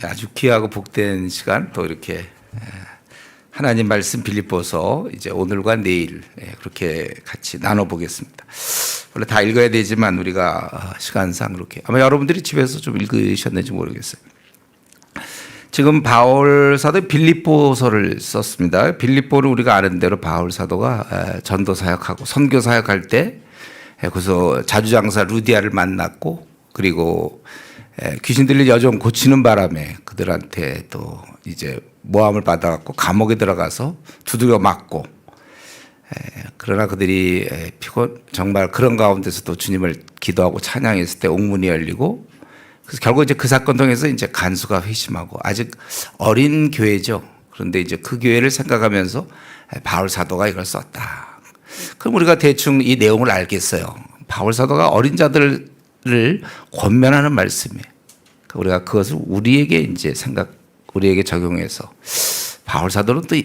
아주 귀하고 복된 시간 또 이렇게 하나님 말씀 빌립보서 이제 오늘과 내일 그렇게 같이 나눠보겠습니다. 원래 다 읽어야 되지만 우리가 시간상 그렇게 아마 여러분들이 집에서 좀 읽으셨는지 모르겠어요. 지금 바울 사도 빌립보서를 썼습니다. 빌립보를 우리가 아는 대로 바울 사도가 전도 사역하고 선교 사역할 때 거기서 자주장사 루디아를 만났고 그리고 귀신 들린 여종 고치는 바람에 그들한테 또 이제 모함을 받아갖고 감옥에 들어가서 두드려 맞고 그러나 그들이 정말 그런 가운데서도 주님을 기도하고 찬양했을 때 옥문이 열리고 그래서 결국 이제 그 사건 통해서 이제 간수가 회심하고 아직 어린 교회죠. 그런데 이제 그 교회를 생각하면서 바울 사도가 이걸 썼다. 그럼 우리가 대충 이 내용을 알겠어요. 바울 사도가 어린 자들을 권면하는 말씀이에요. 우리가 그것을 우리에게 이제 우리에게 적용해서 바울 사도는 또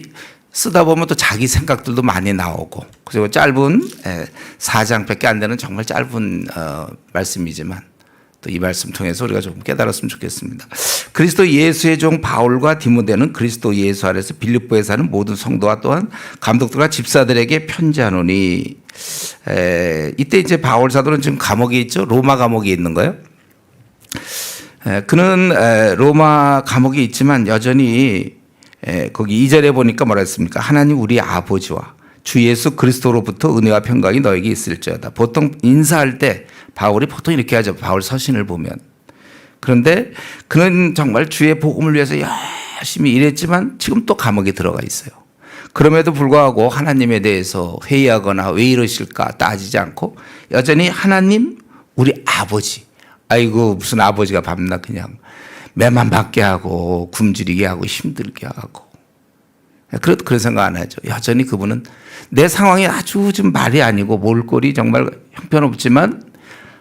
쓰다 보면 또 자기 생각들도 많이 나오고 그리고 짧은 4장밖에 안 되는 정말 짧은 말씀이지만 또 이 말씀 통해서 우리가 조금 깨달았으면 좋겠습니다. 그리스도 예수의 종 바울과 디모데는 그리스도 예수 안에서 빌립보에 사는 모든 성도와 또한 감독들과 집사들에게 편지하노니 이때 이제 바울 사도는 지금 감옥에 있죠. 로마 감옥에 있는 거예요. 그는 로마 감옥에 있지만 여전히 거기 2절에 보니까 뭐라 했습니까? 하나님 우리 아버지와 주 예수 그리스도로부터 은혜와 평강이 너에게 있을지어다. 보통 인사할 때 바울이 보통 이렇게 하죠. 바울 서신을 보면. 그런데 그는 정말 주의 복음을 위해서 열심히 일했지만 지금 또 감옥에 들어가 있어요. 그럼에도 불구하고 하나님에 대해서 회의하거나 왜 이러실까 따지지 않고 여전히 하나님 우리 아버지. 아이고 무슨 아버지가 밤낮 그냥 매만 받게 하고 굶주리게 하고 힘들게 하고 그런 생각 안 하죠. 여전히 그분은 내 상황이 아주 좀 말이 아니고 몰골이 정말 형편없지만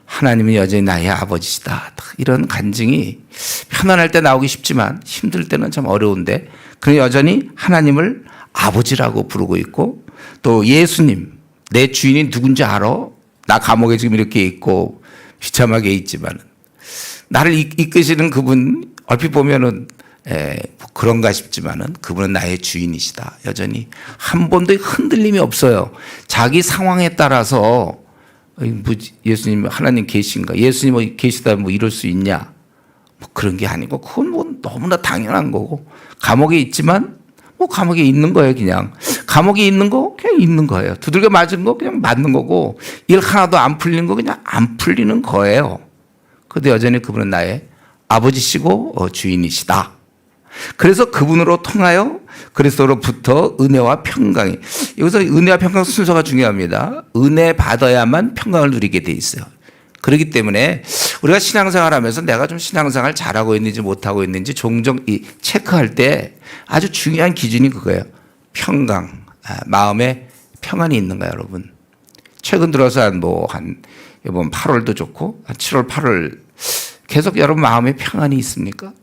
하나님은 여전히 나의 아버지시다. 이런 간증이 편안할 때 나오기 쉽지만 힘들 때는 참 어려운데 그는 여전히 하나님을 아버지라고 부르고 있고 또 예수님 내 주인이 누군지 알아? 나 감옥에 지금 이렇게 있고 비참하게 있지만 나를 이끄시는 그분 얼핏 보면은 뭐 그런가 싶지만은 그분은 나의 주인이시다. 여전히 한 번도 흔들림이 없어요. 자기 상황에 따라서 예수님 하나님 계신가? 예수님 뭐 계시다 뭐 이럴 수 있냐? 뭐 그런 게 아니고 그건 뭐 너무나 당연한 거고 감옥에 있지만 뭐 감옥에 있는 거예요. 그냥 감옥에 있는 거 그냥 있는 거예요. 두들겨 맞은 거 그냥 맞는 거고 일 하나도 안 풀리는 거 그냥 안 풀리는 거예요. 그런데 여전히 그분은 나의 아버지시고 주인이시다. 그래서 그분으로 통하여 그리스도로부터 은혜와 평강이 여기서 은혜와 평강 순서가 중요합니다. 은혜 받아야만 평강을 누리게 돼 있어요. 그렇기 때문에 우리가 신앙생활하면서 내가 좀 신앙생활 잘하고 있는지 못하고 있는지 종종 체크할 때 아주 중요한 기준이 그거예요. 평강, 마음에 평안이 있는가 여러분. 최근 들어서 이번 8월도 좋고 한 7월 8월 계속 여러분 마음에 평안이 있습니까?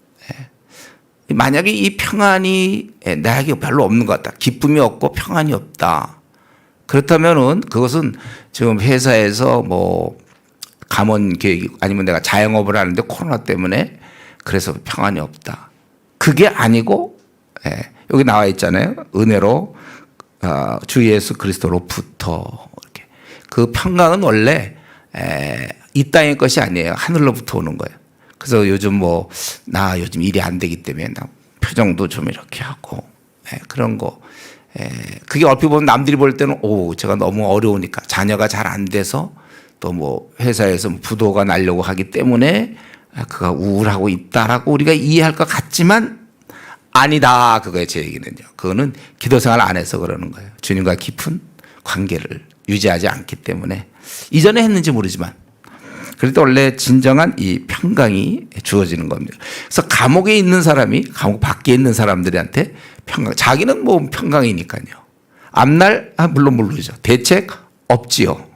만약에 이 평안이 나에게 별로 없는 것 같다. 기쁨이 없고 평안이 없다. 그렇다면은 그것은 지금 회사에서 뭐 감원 계획 아니면 내가 자영업을 하는데 코로나 때문에 그래서 평안이 없다. 그게 아니고 여기 나와 있잖아요. 은혜로 주 예수 그리스도로부터 이렇게 그 평강은 원래 이 땅의 것이 아니에요. 하늘로부터 오는 거예요. 그래서 요즘 나 요즘 일이 안 되기 때문에 나 표정도 좀 이렇게 하고 그런 거 그게 얼핏 보면 남들이 볼 때는 제가 너무 어려우니까 자녀가 잘 안 돼서 또 뭐 회사에서 부도가 나려고 하기 때문에 그가 우울하고 있다라고 우리가 이해할 것 같지만 아니다. 그거예요. 제 얘기는요. 그거는 기도 생활 안 해서 그러는 거예요. 주님과 깊은 관계를 유지하지 않기 때문에 이전에 했는지 모르지만 그럴 때 원래 진정한 이 평강이 주어지는 겁니다. 그래서 감옥에 있는 사람이 감옥 밖에 있는 사람들한테 평강, 자기는 뭐 평강이니까요. 앞날 물론 모르죠. 대책 없지요.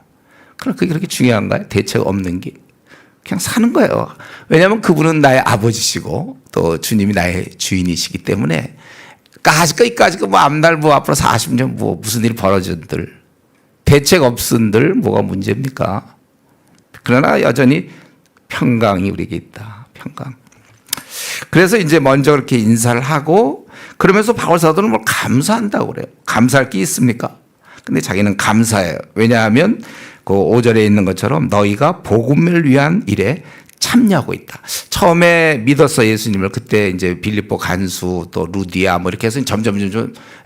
그럼 그게 그렇게 중요한가요? 대책 없는 게 그냥 사는 거예요. 왜냐하면 그분은 나의 아버지시고 또 주님이 나의 주인이시기 때문에 까짓거 뭐 앞날 뭐 앞으로 40년 뭐 무슨 일 벌어진들 대책 없은들 뭐가 문제입니까? 그러나 여전히 평강이 우리에게 있다. 평강. 그래서 이제 먼저 그렇게 인사를 하고 그러면서 바울 사도는 뭘 감사한다고 그래요. 감사할 게 있습니까? 근데 자기는 감사해요. 왜냐하면 그 5절에 있는 것처럼 너희가 복음을 위한 일에 참여하고 있다. 처음에 믿었어 예수님을. 그때 이제 빌립보 간수 또 루디아 뭐 이렇게 해서 점점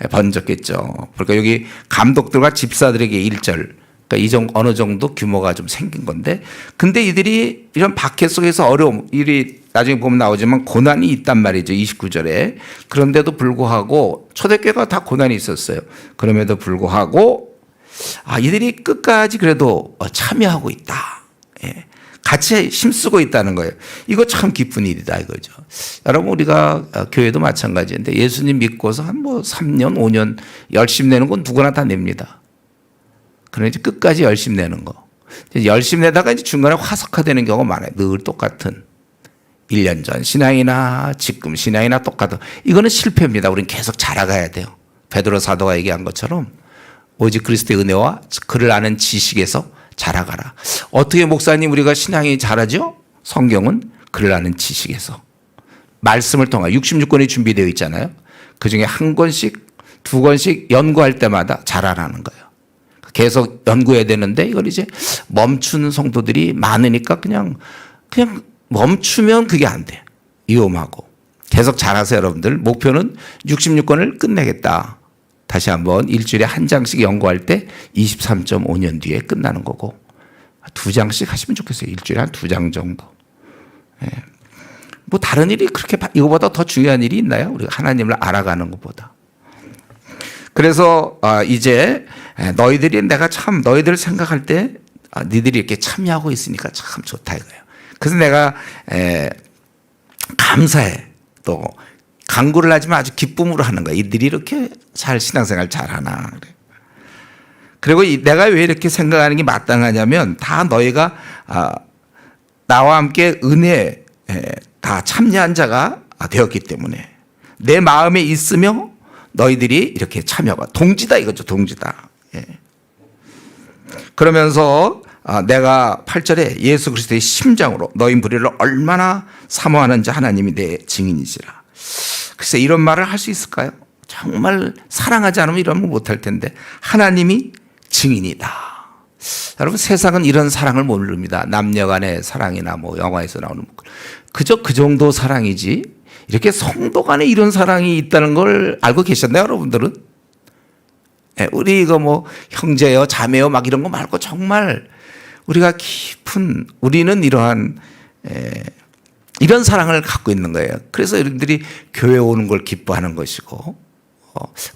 번졌겠죠. 그러니까 여기 감독들과 집사들에게 1절 그러니까 어느 정도 규모가 좀 생긴 건데, 근데 이들이 이런 박해 속에서 어려움, 일이 나중에 보면 나오지만 고난이 있단 말이죠. 29절에. 그런데도 불구하고 초대교회가 다 고난이 있었어요. 그럼에도 불구하고 이들이 끝까지 그래도 참여하고 있다. 예. 같이 힘쓰고 있다는 거예요. 이거 참 기쁜 일이다 이거죠. 여러분 우리가 교회도 마찬가지인데 예수님 믿고서 한 3년 5년 열심히 내는 건 누구나 다 냅니다. 그러나 이제 끝까지 열심히 내는 거. 열심히 내다가 이제 중간에 화석화되는 경우가 많아요. 늘 똑같은 1년 전 신앙이나 지금 신앙이나 똑같은. 이거는 실패입니다. 우리는 계속 자라가야 돼요. 베드로 사도가 얘기한 것처럼 오직 그리스도의 은혜와 그를 아는 지식에서 자라가라. 어떻게 목사님 우리가 신앙이 자라죠? 성경은 그를 아는 지식에서. 말씀을 통해 66권이 준비되어 있잖아요. 그중에 한 권씩 두 권씩 연구할 때마다 자라라는 거예요. 계속 연구해야 되는데 이걸 이제 멈춘 성도들이 많으니까 그냥 멈추면 그게 안 돼. 위험하고. 계속 자라서 여러분들 목표는 66권을 끝내겠다. 다시 한번 일주일에 한 장씩 연구할 때 23.5년 뒤에 끝나는 거고, 2장씩 하시면 좋겠어요. 일주일에 한 2장 정도. 예. 뭐 다른 일이 그렇게 이거보다 더 중요한 일이 있나요? 우리가 하나님을 알아가는 것보다. 그래서 이제 너희들이 내가 참 너희들을 생각할 때 너희들이 이렇게 참여하고 있으니까 참 좋다 이거예요. 그래서 내가 감사해. 또 간구를 하지만 아주 기쁨으로 하는 거야. 이들이 이렇게 잘 신앙생활 잘하나. 그리고 내가 왜 이렇게 생각하는 게 마땅하냐면 다 너희가 나와 함께 은혜에 다 참여한 자가 되었기 때문에 내 마음에 있으며 너희들이 이렇게 참여가 동지다 이거죠. 동지다. 예. 그러면서 내가 8절에 예수 그리스도의 심장으로 너희 무리를 얼마나 사모하는지 하나님이 내 증인이시라. 글쎄 이런 말을 할 수 있을까요? 정말 사랑하지 않으면 이런 말 못할 텐데 하나님이 증인이다. 여러분 세상은 이런 사랑을 모릅니다. 남녀 간의 사랑이나 뭐 영화에서 나오는 그저 그 정도 사랑이지 이렇게 성도 간에 이런 사랑이 있다는 걸 알고 계셨나요 여러분들은? 우리 이거 뭐 형제요 자매요 막 이런 거 말고 정말 우리가 깊은 우리는 이러한 이런 사랑을 갖고 있는 거예요. 그래서 여러분들이 교회 오는 걸 기뻐하는 것이고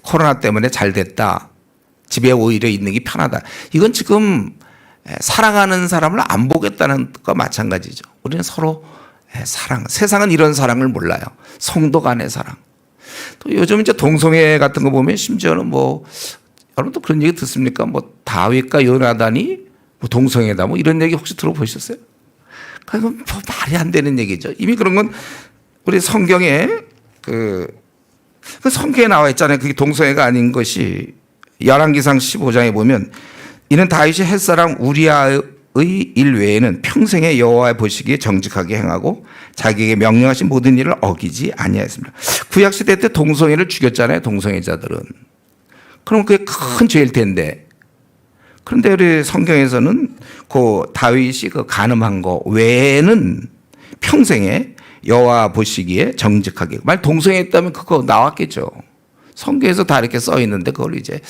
코로나 때문에 잘 됐다. 집에 오히려 있는 게 편하다. 이건 지금 사랑하는 사람을 안 보겠다는 것과 마찬가지죠. 우리는 서로 사랑. 세상은 이런 사랑을 몰라요. 성도 간의 사랑. 또 요즘 이제 동성애 같은 거 보면 심지어는 뭐 여러분도 그런 얘기 듣습니까? 뭐 다윗과 요나단이 뭐 동성애다 뭐 이런 얘기 혹시 들어보셨어요? 그건 뭐 말이 안 되는 얘기죠. 이미 그런 건 우리 성경에 그 성경에 나와 있잖아요. 그게 동성애가 아닌 것이 열왕기상 15장에 보면 이는 다윗이 햇사람 우리아의 일 외에는 평생에 여호와의 보시기에 정직하게 행하고 자기에게 명령하신 모든 일을 어기지 아니하였습니다. 구약시대 때 동성애를 죽였잖아요. 동성애자들은. 그럼 그게 큰 죄일 텐데. 그런데 우리 성경에서는 그 다윗이 그 간음한 거 외에는 평생에 여호와 보시기에 정직하게. 만약 동성애했다면 그거 나왔겠죠. 성경에서 다 이렇게 써 있는데 그걸 이제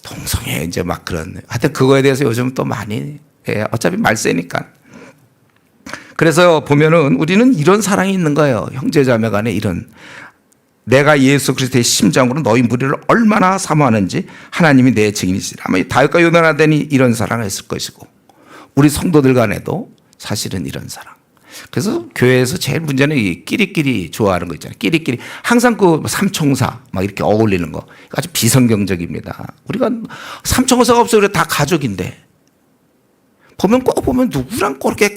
동성애 이제 막 그런. 하여튼 그거에 대해서 요즘 또 많이 어차피 말세니까. 그래서 보면은 우리는 이런 사랑이 있는 거예요. 형제자매 간에 이런. 내가 예수 그리스도의 심장으로 너희 무리를 얼마나 사모하는지 하나님이 내 증인이시라. 아마 다윗과 요나단이 이런 사랑을 했을 것이고 우리 성도들 간에도 사실은 이런 사랑. 그래서 교회에서 제일 문제는 이 끼리끼리 좋아하는 거 있잖아요. 끼리끼리 항상 그 삼총사 막 이렇게 어울리는 거 아주 비성경적입니다. 우리가 삼총사가 없어요. 우리 다 가족인데 보면 꼭 보면 누구랑 그렇게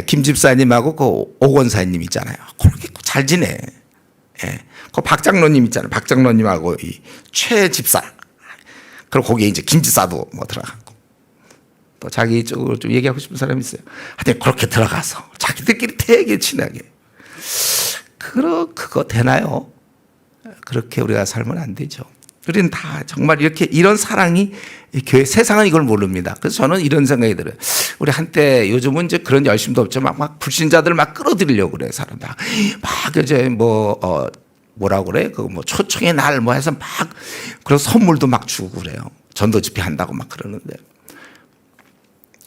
김 집사님하고 그 오건사님 있잖아요. 그렇게 잘 지내. 예. 그 박장로님 있잖아요. 박장로님하고 이 최 집사. 그리고 거기에 이제 김 집사도 뭐 들어가고. 또 자기 쪽으로 좀 얘기하고 싶은 사람이 있어요. 하여튼 그렇게 들어가서 자기들끼리 되게 친하게. 그거 되나요? 그렇게 우리가 살면 안 되죠. 우리는 다 정말 이렇게 이런 사랑이 교회 세상은 이걸 모릅니다. 그래서 저는 이런 생각이 들어요. 우리 한때 요즘은 이제 그런 열심도 없지만 막 불신자들 막 끌어들이려고 그래 사람들. 막 이제 뭐라고 그래? 그 뭐 초청의 날 뭐 해서 막 그런 선물도 막 주고 그래요. 전도 집회 한다고 막 그러는데.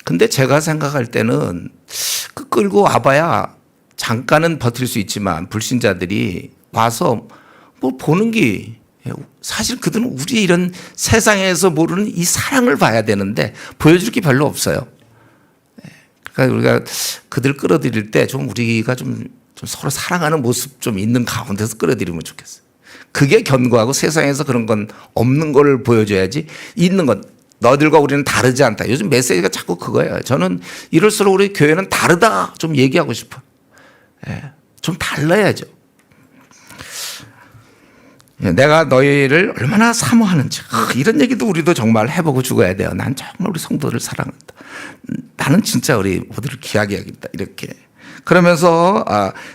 근데 제가 생각할 때는 그 끌고 와봐야 잠깐은 버틸 수 있지만 불신자들이 와서 뭐 보는 게 사실 그들은 우리 이런 세상에서 모르는 이 사랑을 봐야 되는데 보여줄 게 별로 없어요. 그러니까 우리가 그들 끌어들일 때 좀 우리가 좀 서로 사랑하는 모습 좀 있는 가운데서 끌어들이면 좋겠어요. 그게 견고하고 세상에서 그런 건 없는 걸 보여줘야지 있는 건 너들과 우리는 다르지 않다. 요즘 메시지가 자꾸 그거예요. 저는 이럴수록 우리 교회는 다르다 좀 얘기하고 싶어요. 좀 달라야죠. 내가 너희를 얼마나 사모하는지 이런 얘기도 우리도 정말 해보고 죽어야 돼요. 난 정말 우리 성도를 사랑한다. 나는 진짜 우리 모두를 귀하게 여긴다. 이렇게 그러면서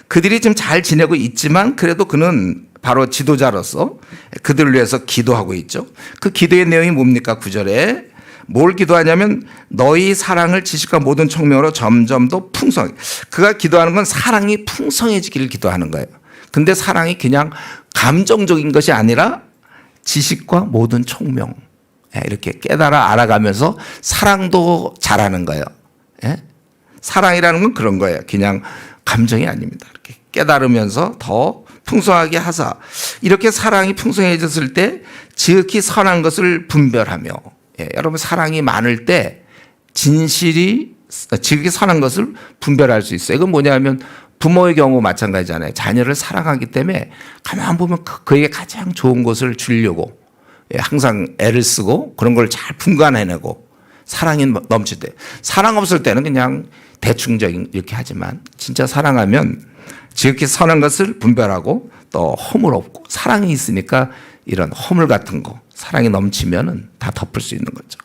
그들이 지금 잘 지내고 있지만 그래도 그는 바로 지도자로서 그들을 위해서 기도하고 있죠. 그 기도의 내용이 뭡니까? 9절에 뭘 기도하냐면 너희 사랑을 지식과 모든 총명으로 점점 더 풍성하게. 그가 기도하는 건 사랑이 풍성해지기를 기도하는 거예요. 근데 사랑이 그냥 감정적인 것이 아니라 지식과 모든 총명 이렇게 깨달아 알아가면서 사랑도 잘하는 거예요. 사랑이라는 건 그런 거예요. 그냥 감정이 아닙니다. 이렇게 깨달으면서 더 풍성하게 하사 이렇게 사랑이 풍성해졌을 때 지극히 선한 것을 분별하며 여러분 사랑이 많을 때 진실이 지극히 선한 것을 분별할 수 있어요. 이건 뭐냐면 부모의 경우 마찬가지잖아요. 자녀를 사랑하기 때문에 가만 보면 그에게 가장 좋은 것을 주려고 항상 애를 쓰고 그런 걸 잘 분간해내고 사랑이 넘칠 때 사랑 없을 때는 그냥 대충적인 이렇게 하지만 진짜 사랑하면 지극히 선한 것을 분별하고 또 허물 없고 사랑이 있으니까 이런 허물 같은 거 사랑이 넘치면은 다 덮을 수 있는 거죠.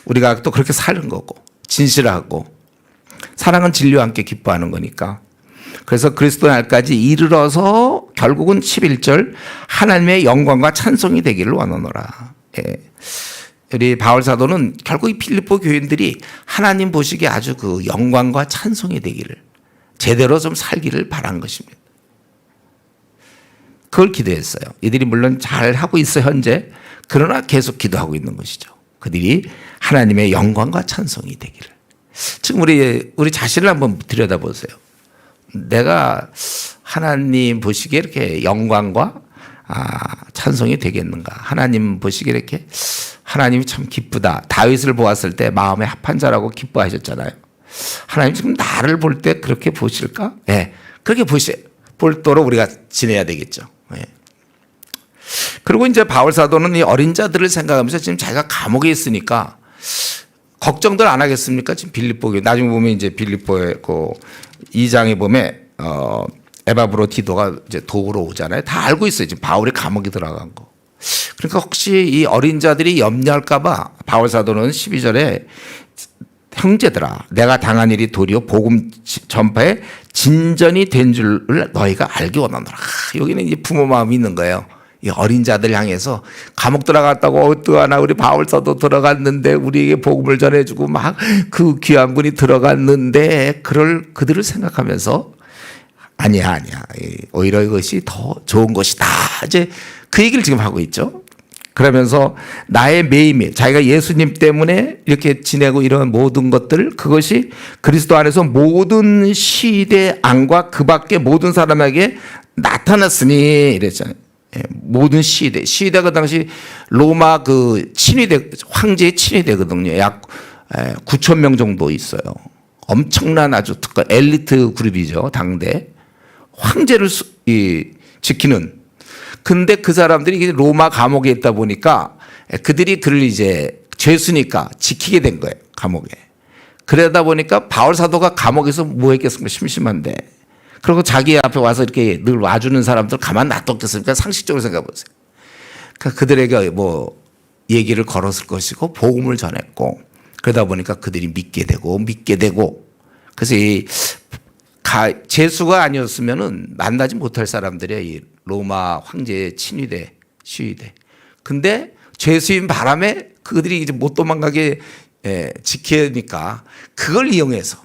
우리가 또 그렇게 사는 거고 진실하고 사랑은 진리와 함께 기뻐하는 거니까 그래서 그리스도 날까지 이르러서 결국은 11절 하나님의 영광과 찬송이 되기를 원하노라. 우리 바울 사도는 결국 이 필리포 교인들이 하나님 보시기에 아주 그 영광과 찬송이 되기를 제대로 좀 살기를 바란 것입니다. 그걸 기도했어요. 이들이 물론 잘 하고 있어 현재 그러나 계속 기도하고 있는 것이죠. 그들이 하나님의 영광과 찬송이 되기를. 지금 우리 자신을 한번 들여다보세요. 내가 하나님 보시기에 이렇게 영광과 찬송이 되겠는가? 하나님 보시기에 이렇게 하나님이 참 기쁘다. 다윗을 보았을 때 마음에 합한 자라고 기뻐하셨잖아요. 하나님 지금 나를 볼 때 그렇게 보실까? 그렇게 볼도록 우리가 지내야 되겠죠. 그리고 이제 바울 사도는 이 어린 자들을 생각하면서 지금 자기가 감옥에 있으니까 걱정들 안 하겠습니까? 지금 빌립보 나중에 보면 이제 빌립보의 그 2장에 보면 에바브로디도가 이제 도우러 오잖아요. 다 알고 있어요. 지금 바울이 감옥에 들어간 거. 그러니까 혹시 이 어린 자들이 염려할까봐 바울 사도는 12절에 형제들아 내가 당한 일이 도리어 복음 전파에 진전이 된 줄을 너희가 알기 원하노라. 여기는 이제 부모 마음이 있는 거예요. 이 어린 자들 향해서 감옥 들어갔다고 어떠하나 우리 바울 사도 들어갔는데 우리에게 복음을 전해주고 막 그 귀한 분이 들어갔는데 그들을 생각하면서 아니야 오히려 이것이 더 좋은 것이다. 이제 그 얘기를 지금 하고 있죠. 그러면서 나의 매임이 자기가 예수님 때문에 이렇게 지내고 이런 모든 것들 그것이 그리스도 안에서 모든 시대 안과 그 밖의 모든 사람에게 나타났으니 이랬잖아요. 모든 시대가 당시 로마 그 친위대 황제의 친위대거든요. 약 9천 명 정도 있어요. 엄청난 아주 특가 엘리트 그룹이죠. 당대 황제를 지키는. 근데 그 사람들이 로마 감옥에 있다 보니까 그들이 그를 이제 죄수니까 지키게 된 거예요. 감옥에. 그러다 보니까 바울 사도가 감옥에서 뭐 했겠습니까? 심심한데. 그리고 자기 앞에 와서 이렇게 늘 와주는 사람들 가만 놔뒀겠습니까? 상식적으로 생각해 보세요. 그러니까 그들에게 뭐 얘기를 걸었을 것이고 복음을 전했고 그러다 보니까 그들이 믿게 되고 그래서 이 제수가 아니었으면은 만나지 못할 사람들이야. 이 로마 황제의 친위대, 시위대. 근데 제수인 바람에 그들이 이제 못 도망가게 지키니까 그걸 이용해서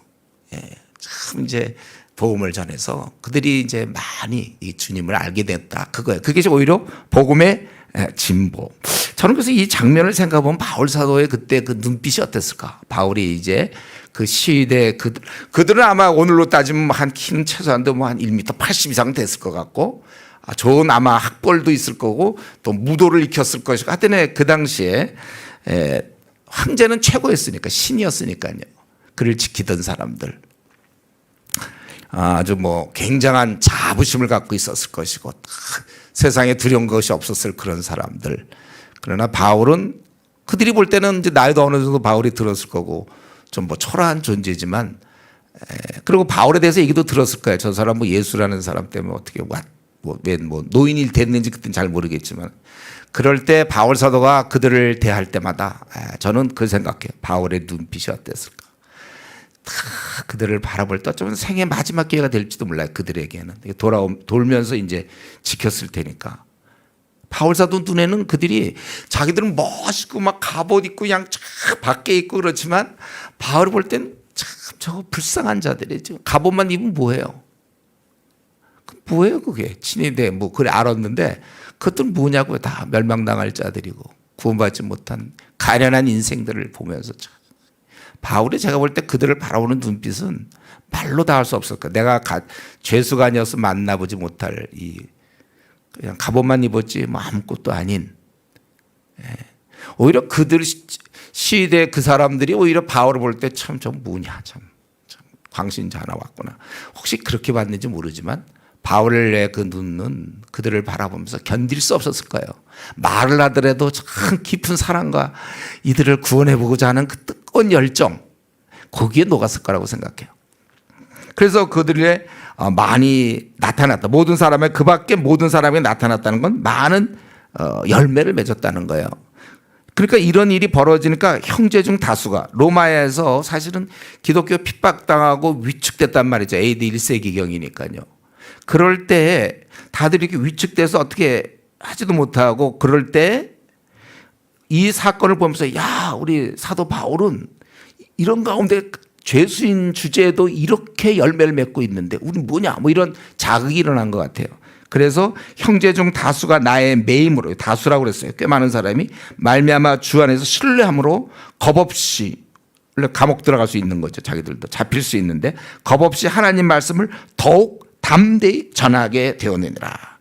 참 이제 복음을 전해서 그들이 이제 많이 이 주님을 알게 됐다. 그거예요. 그게 오히려 복음의 진보. 저는 그래서 이 장면을 생각해 보면 바울 사도의 그때 그 눈빛이 어땠을까? 바울이 이제 그 시위대 그들은 아마 오늘로 따지면 한 키는 최소한도 뭐 한 1m 80 이상 됐을 것 같고 좋은 아마 학벌도 있을 거고 또 무도를 익혔을 것이고 하여튼 그 당시에 황제는 최고였으니까 신이었으니까요. 그를 지키던 사람들 아주 뭐 굉장한 자부심을 갖고 있었을 것이고 세상에 두려운 것이 없었을 그런 사람들. 그러나 바울은 그들이 볼 때는 이제 나이도 어느 정도 바울이 들었을 거고 좀 뭐 초라한 존재지만 그리고 바울에 대해서 얘기도 들었을 거예요. 저 사람 뭐 예수라는 사람 때문에 어떻게 뭐 노인이 됐는지 그때는 잘 모르겠지만 그럴 때 바울 사도가 그들을 대할 때마다 저는 그 생각해요. 바울의 눈빛이 어땠을까? 그들을 바라볼 때 어쩌면 생애 마지막 기회가 될지도 몰라요. 그들에게는 돌면서 이제 지켰을 테니까. 바울 사도 눈에는 그들이 자기들은 멋있고 막 갑옷 입고 그냥 쫙 밖에 있고 그렇지만 바울을 볼 땐 참 저거 불쌍한 자들이죠. 갑옷만 입으면 뭐해요? 뭐예요 그게? 친위대 뭐 그래 알았는데 그것들은 뭐냐고요. 다 멸망당할 자들이고 구원받지 못한 가련한 인생들을 보면서 참. 바울이 제가 볼 때 그들을 바라보는 눈빛은 말로 다 할 수 없을 거예요. 내가 죄수가 아니어서 만나보지 못할 그냥 갑옷만 입었지 뭐 아무것도 아닌. 오히려 그들 시대 그 사람들이 오히려 바울을 볼 때 참 뭐냐 참 광신자 하나 왔구나. 혹시 그렇게 봤는지 모르지만 바울의 그 눈은 그들을 바라보면서 견딜 수 없었을 거예요. 말을 하더라도 참 깊은 사랑과 이들을 구원해보고자 하는 그 뜨거운 열정 거기에 녹았을 거라고 생각해요. 그래서 그들의 많이 나타났다. 모든 사람의 그 밖에 모든 사람이 나타났다는 건 많은 열매를 맺었다는 거예요. 그러니까 이런 일이 벌어지니까 형제 중 다수가 로마에서 사실은 기독교 핍박당하고 위축됐단 말이죠. AD 1세기경이니까요. 그럴 때 다들 이렇게 위축돼서 어떻게 하지도 못하고 그럴 때 이 사건을 보면서 야 우리 사도 바울은 이런 가운데 죄수인 주제에도 이렇게 열매를 맺고 있는데 우리 뭐냐 뭐 이런 자극이 일어난 것 같아요. 그래서 형제 중 다수가 나의 매임으로 다수라고 그랬어요. 꽤 많은 사람이 말미암아 주 안에서 신뢰함으로 겁없이 감옥 들어갈 수 있는 거죠. 자기들도 잡힐 수 있는데 겁없이 하나님 말씀을 더욱 담대히 전하게 되었느니라.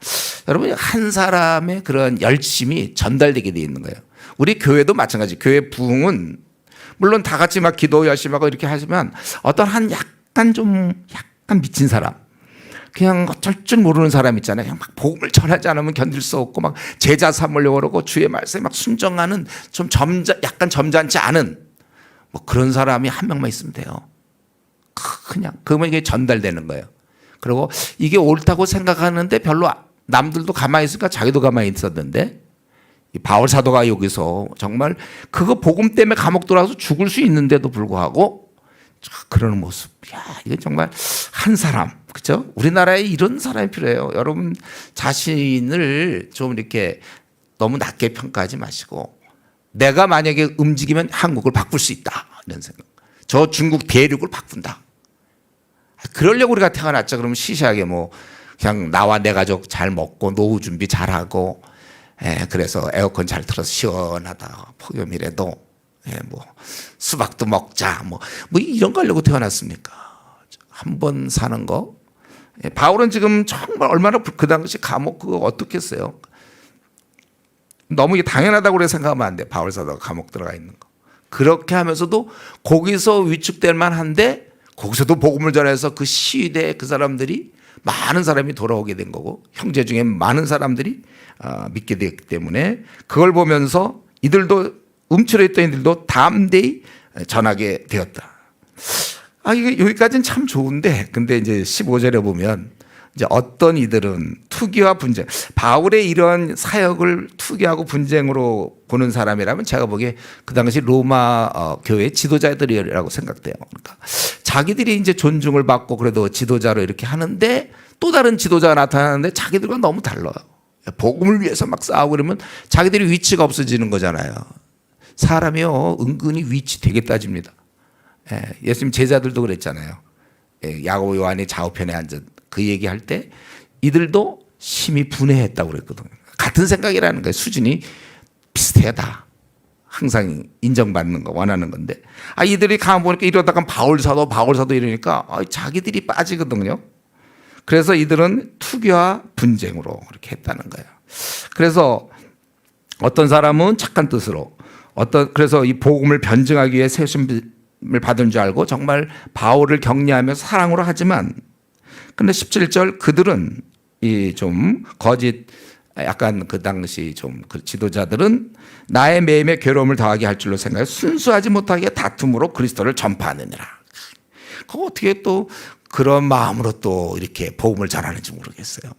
여러분 한 사람의 그런 열심이 전달되게 되어 있는 거예요. 우리 교회도 마찬가지. 교회 부흥은 물론 다 같이 막 기도 열심히 하고 이렇게 하지만 어떤 한 약간 미친 사람 그냥 어쩔 줄 모르는 사람 있잖아요. 그냥 막 복음을 전하지 않으면 견딜 수 없고 막 제자 삼으려고 그러고 주의 말씀에 막 순종하는 좀 약간 점잖지 않은 뭐 그런 사람이 한 명만 있으면 돼요. 그냥 그러면 이게 전달되는 거예요. 그리고 이게 옳다고 생각하는데 별로 남들도 가만히 있으니까 자기도 가만히 있었는데 바울 사도가 여기서 정말 그거 복음 때문에 감옥 들어가서 죽을 수 있는데도 불구하고 그러는 모습. 야, 이건 정말 한 사람, 그렇죠? 우리나라에 이런 사람이 필요해요. 여러분 자신을 좀 이렇게 너무 낮게 평가하지 마시고 내가 만약에 움직이면 한국을 바꿀 수 있다 이런 생각. 저 중국 대륙을 바꾼다. 그러려고 우리가 태어났죠. 그러면 시시하게 뭐 그냥 나와 내 가족 잘 먹고 노후 준비 잘하고. 그래서 에어컨 잘 틀어서 시원하다. 폭염이라도 뭐 수박도 먹자. 뭐 이런 거 하려고 태어났습니까? 한 번 사는 거. 바울은 지금 정말 얼마나 그 당시 감옥 그거 어떻겠어요? 너무 이게 당연하다고 그래 생각하면 안 돼. 바울 사도가 감옥 들어가 있는 거. 그렇게 하면서도 거기서 위축될 만한데 거기서도 복음을 전해서 그 시위대 그 사람들이 많은 사람이 돌아오게 된 거고 형제 중에 많은 사람들이 믿게 됐기 때문에 그걸 보면서 이들도 움츠려있던 이들도 담대히 전하게 되었다. 이게 여기까지는 참 좋은데 근데 이제 15절에 보면 이제 어떤 이들은 투기와 분쟁. 바울의 이런 사역을 투기하고 분쟁으로 보는 사람이라면 제가 보기에 그 당시 로마 교회 지도자들이라고 생각돼요. 그러니까 자기들이 이제 존중을 받고 그래도 지도자로 이렇게 하는데 또 다른 지도자가 나타나는데 자기들과 너무 달라요. 복음을 위해서 막 싸우고 그러면 자기들이 위치가 없어지는 거잖아요. 사람이요 은근히 위치 되게 따집니다. 예수님 제자들도 그랬잖아요. 야고보 요한이 좌우편에 앉은 그 얘기할 때 이들도 심히 분해했다고 그랬거든요. 같은 생각이라는 거예요. 수준이 비슷해요 다. 항상 인정받는 거 원하는 건데 이들이 가만 보니까 이러다가 바울사도 이러니까 자기들이 빠지거든요. 그래서 이들은 투기와 분쟁으로 그렇게 했다는 거예요. 그래서 어떤 사람은 착한 뜻으로 그래서 이 복음을 변증하기 위해 세심을 받은 줄 알고 정말 바울을 격려하면서 사랑으로 하지만 근데 17절 그들은 이 좀 거짓 약간 그 당시 좀 그 지도자들은 나의 매임에 괴로움을 더하게 할 줄로 생각해 순수하지 못하게 다툼으로 그리스도를 전파하느니라. 그거 어떻게 또 그런 마음으로 또 이렇게 복음을 전하는지 모르겠어요.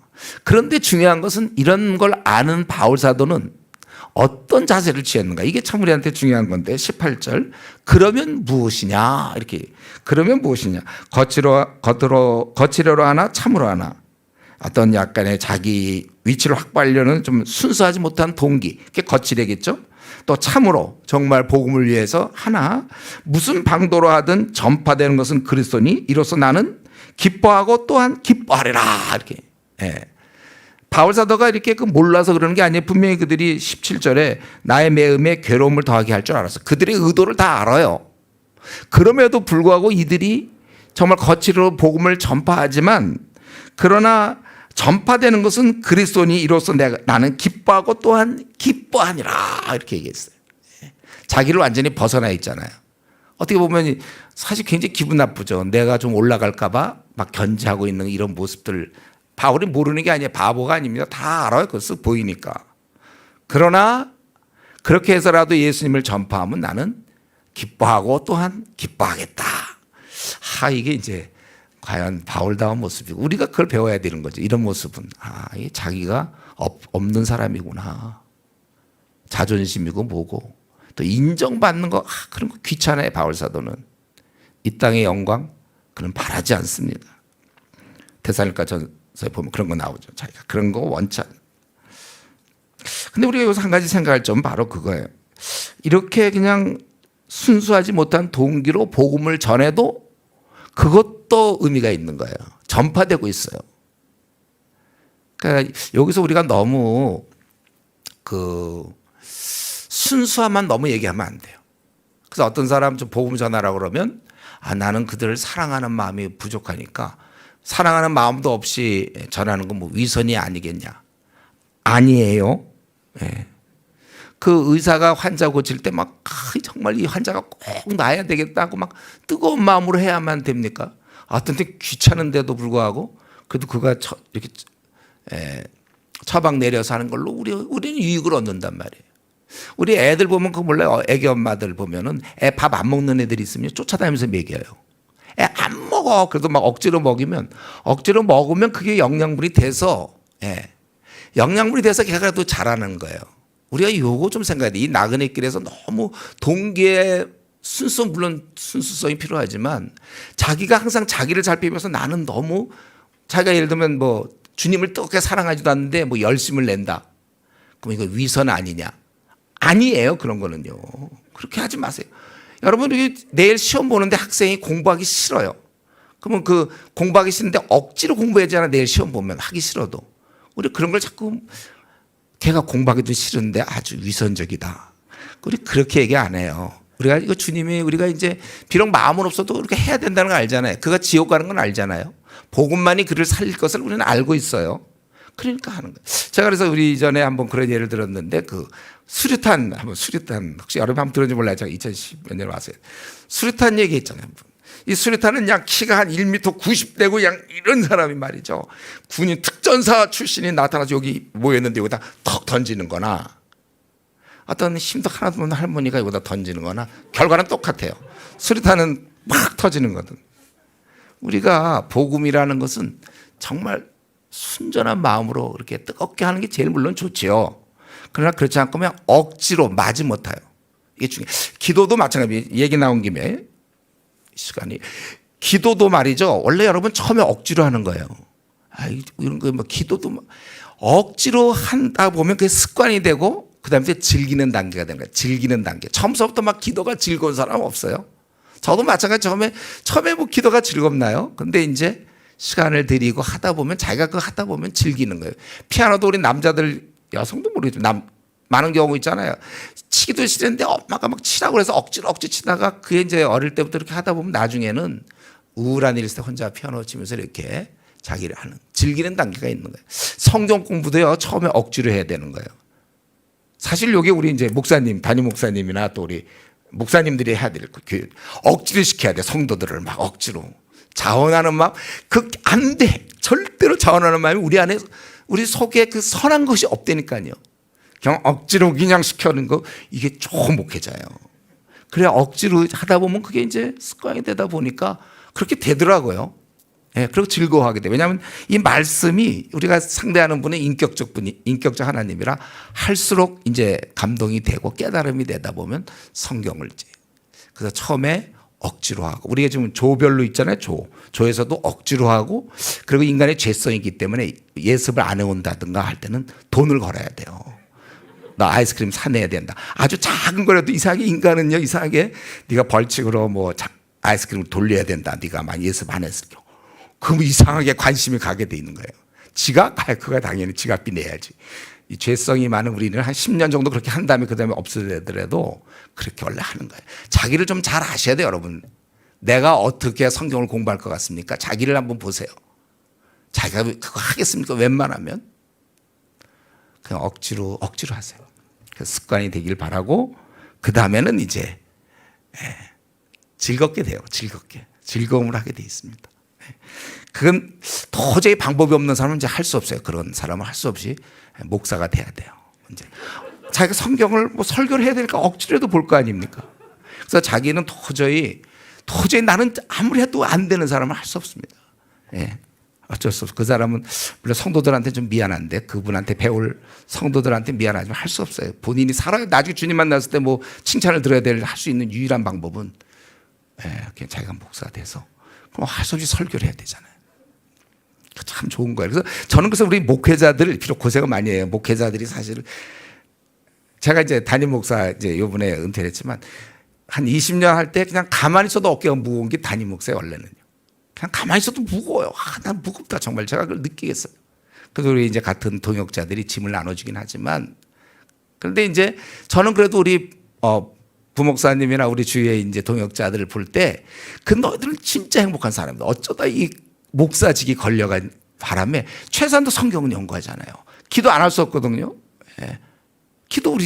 그런데 중요한 것은 이런 걸 아는 바울 사도는 어떤 자세를 취했는가 이게 참 우리한테 중요한 건데 18절 그러면 무엇이냐 이렇게 그러면 무엇이냐 거칠어로 하나 참으로 하나 어떤 약간의 자기 위치를 확보하려는 좀 순수하지 못한 동기 그게 거칠이겠죠. 또 참으로 정말 복음을 위해서 하나 무슨 방도로 하든 전파되는 것은 그리스도니 이로써 나는 기뻐하고 또한 기뻐하리라 이렇게. 바울 사도가 이렇게 몰라서 그러는 게 아니에요. 분명히 그들이 17절에 나의 매음에 괴로움을 더하게 할 줄 알았어. 그들의 의도를 다 알아요. 그럼에도 불구하고 이들이 정말 거칠어 복음을 전파하지만 그러나 전파되는 것은 그리스도니 이로써 나는 기뻐하고 또한 기뻐하니라 이렇게 얘기했어요. 자기를 완전히 벗어나 있잖아요. 어떻게 보면 사실 굉장히 기분 나쁘죠. 내가 좀 올라갈까 봐 막 견제하고 있는 이런 모습들 바울이 모르는 게 아니에요. 바보가 아닙니다. 다 알아요. 그것을 보이니까. 그러나 그렇게 해서라도 예수님을 전파하면 나는 기뻐하고 또한 기뻐하겠다. 이게 이제 과연 바울다운 모습이고 우리가 그걸 배워야 되는 거죠. 이런 모습은 이게 자기가 없는 사람이구나. 자존심이고 뭐고 또 인정받는 거 그런 거 귀찮아요. 바울 사도는 이 땅의 영광 그는 바라지 않습니다. 데살로니가전서에 보면 그런 거 나오죠. 자기가 그런 거 원치 않아요. 근데 우리가 여기서 한 가지 생각할 점은 바로 그거예요. 이렇게 그냥 순수하지 못한 동기로 복음을 전해도 그것도 의미가 있는 거예요. 전파되고 있어요. 그러니까 여기서 우리가 너무 순수함만 너무 얘기하면 안 돼요. 그래서 어떤 사람 좀 복음 전하라고 그러면 나는 그들을 사랑하는 마음이 부족하니까 사랑하는 마음도 없이 전하는 건 뭐 위선이 아니겠냐. 아니에요. 그 의사가 환자 고칠 때 막 정말 이 환자가 꼭 나아야 되겠다고 막 뜨거운 마음으로 해야만 됩니까? 어떤 때 귀찮은데도 불구하고 그래도 그가 이렇게 처방 내려서 하는 걸로 우리는 유익을 얻는단 말이에요. 우리 애들 보면 그거 몰라요. 애기 엄마들 보면은 애 밥 안 먹는 애들이 있으면 쫓아다니면서 먹여요. 애 안 먹어. 그래도 막 억지로 먹으면 그게 영양분이 돼서 걔가 또 자라는 거예요. 우리가 요거 좀 생각해야 돼. 이 나그네 길에서 너무 동기의 물론 순수성이 필요하지만 자기가 항상 자기를 살피면서 나는 너무 자기가 예를 들면 뭐 주님을 뜨겁게 사랑하지도 않는데 뭐 열심을 낸다. 그럼 이거 위선 아니냐? 아니에요. 그런 거는요. 그렇게 하지 마세요. 여러분 내일 시험 보는데 학생이 공부하기 싫어요. 그러면 그 공부하기 싫은데 억지로 공부하잖아. 내일 시험 보면 하기 싫어도. 우리 그런 걸 자꾸 걔가 공부하기도 싫은데 아주 위선적이다. 우리 그렇게 얘기 안 해요. 우리가 우리가 이제 비록 마음은 없어도 그렇게 해야 된다는 걸 알잖아요. 그가 지옥 가는 건 알잖아요. 복음만이 그를 살릴 것을 우리는 알고 있어요. 그러니까 하는 거예요. 제가 그래서 우리 이전에 한번 그런 예를 들었는데 수류탄 혹시 여러분 한번 들었는지 몰라요. 제가 2010몇 년에 왔어요. 수류탄 얘기했잖아요. 이 수류탄은 그냥 키가 한 1m 90되고 그냥 이런 사람이 말이죠. 군인 특전사 출신이 나타나서 여기 모였는데 여기다 턱 던지는 거나 어떤 힘도 하나도 없는 할머니가 여기다 던지는 거나 결과는 똑같아요. 수류탄은 막 터지는 거든. 우리가 복음이라는 것은 정말 순전한 마음으로 이렇게 뜨겁게 하는 게 제일 물론 좋지요. 그러나 그렇지 않고 그냥 억지로 마지못해요. 이게 중요해요. 기도도 마찬가지. 얘기 나온 김에 시간이, 기도도 말이죠. 원래 여러분 처음에 억지로 하는 거예요. 이런 거 뭐 기도도 억지로 한다 보면 그게 습관이 되고 그다음에 즐기는 단계가 되는 거예요. 즐기는 단계. 처음부터 막 기도가 즐거운 사람 없어요. 저도 마찬가지. 처음에 뭐 기도가 즐겁나요? 근데 이제 시간을 들이고 하다 보면 자기가 그거 하다 보면 즐기는 거예요. 피아노도 우리 남자들, 여성도 모르겠지만 많은 경우 있잖아요. 치기도 싫은데 엄마가 막 치라고 그래서 억지로 치다가 그게 이제 어릴 때부터 이렇게 하다 보면 나중에는 우울한 일 있을 때 혼자 피아노 치면서 이렇게 자기를 하는, 즐기는 단계가 있는 거예요. 성경 공부도요, 처음에 억지로 해야 되는 거예요. 사실 여기 우리 이제 목사님, 담임 목사님이나 또 우리 목사님들이 해야 될 거, 억지로 시켜야 돼. 성도들을 막 억지로. 자원하는 마음, 안 돼. 절대로 자원하는 마음이 우리 안에, 우리 속에 그 선한 것이 없다니까요. 그냥 억지로 그냥 시켜는 거, 이게 조금 목회자예요. 그래, 억지로 하다 보면 그게 이제 습관이 되다 보니까 그렇게 되더라고요. 예, 그리고 즐거워하게 돼요. 왜냐하면 이 말씀이 우리가 상대하는 분은 인격적 하나님이라 할수록 이제 감동이 되고 깨달음이 되다 보면 성경을 이제, 그래서 처음에 억지로 하고, 우리가 지금 조별로 있잖아요. 조에서도 억지로 하고, 그리고 인간의 죄성이기 때문에 예습을 안 해온다든가 할 때는 돈을 걸어야 돼요. 나 아이스크림 사내야 된다. 아주 작은 거라도 이상하게, 인간은요, 이상하게 네가 벌칙으로 뭐 아이스크림을 돌려야 된다. 네가 많이 예습 안 했을 경우. 그럼 이상하게 관심이 가게 돼 있는 거예요. 지각? 그가 당연히 지각비 내야지. 이 죄성이 많은 우리는 한 10년 정도 그렇게 한 다음에 그 다음에 없어지더라도 그렇게 원래 하는 거예요. 자기를 좀 잘 아셔야 돼요, 여러분. 내가 어떻게 성경을 공부할 것 같습니까? 자기를 한번 보세요. 자기가 그거 하겠습니까? 웬만하면. 그냥 억지로 하세요. 그래서 습관이 되길 바라고, 그 다음에는 이제 즐겁게 돼요. 즐거움을 하게 돼 있습니다. 그건 도저히 방법이 없는 사람은 이제 할 수 없어요. 그런 사람은 할 수 없이 목사가 돼야 돼요. 이제 자기가 성경을 뭐 설교를 해야 되니까 억지로라도 볼 거 아닙니까? 그래서 자기는 도저히 나는 아무리 해도 안 되는 사람은 할 수 없습니다. 예. 어쩔 수 없어. 그 사람은 물론 성도들한테 좀 미안한데, 그분한테 배울 성도들한테 미안하지만 할 수 없어요. 본인이 살아요. 나중에 주님 만났을 때 뭐 칭찬을 들어야 할 수 있는 유일한 방법은 그냥 자기가 목사가 돼서 그럼 할 수 없이 설교를 해야 되잖아요. 참 좋은 거예요. 그래서 우리 목회자들, 비록 고생을 많이 해요. 목회자들이 사실, 제가 이제 담임 목사 이제 요번에 은퇴를 했지만 한 20년 할 때 그냥 가만히 있어도 어깨가 무거운 게 담임 목사예요, 원래는요. 그냥 가만히 있어도 무거워요. 난 무겁다, 정말. 제가 그걸 느끼겠어요. 그래서 우리 이제 같은 동역자들이 짐을 나눠주긴 하지만, 그런데 이제 저는 그래도 우리 부목사님이나 우리 주위의 이제 동역자들을 볼 때 그 너희들은 진짜 행복한 사람들. 어쩌다 이 목사직이 걸려간 바람에 최소한도 성경은 연구하잖아요. 기도 안 할 수 없거든요. 예. 기도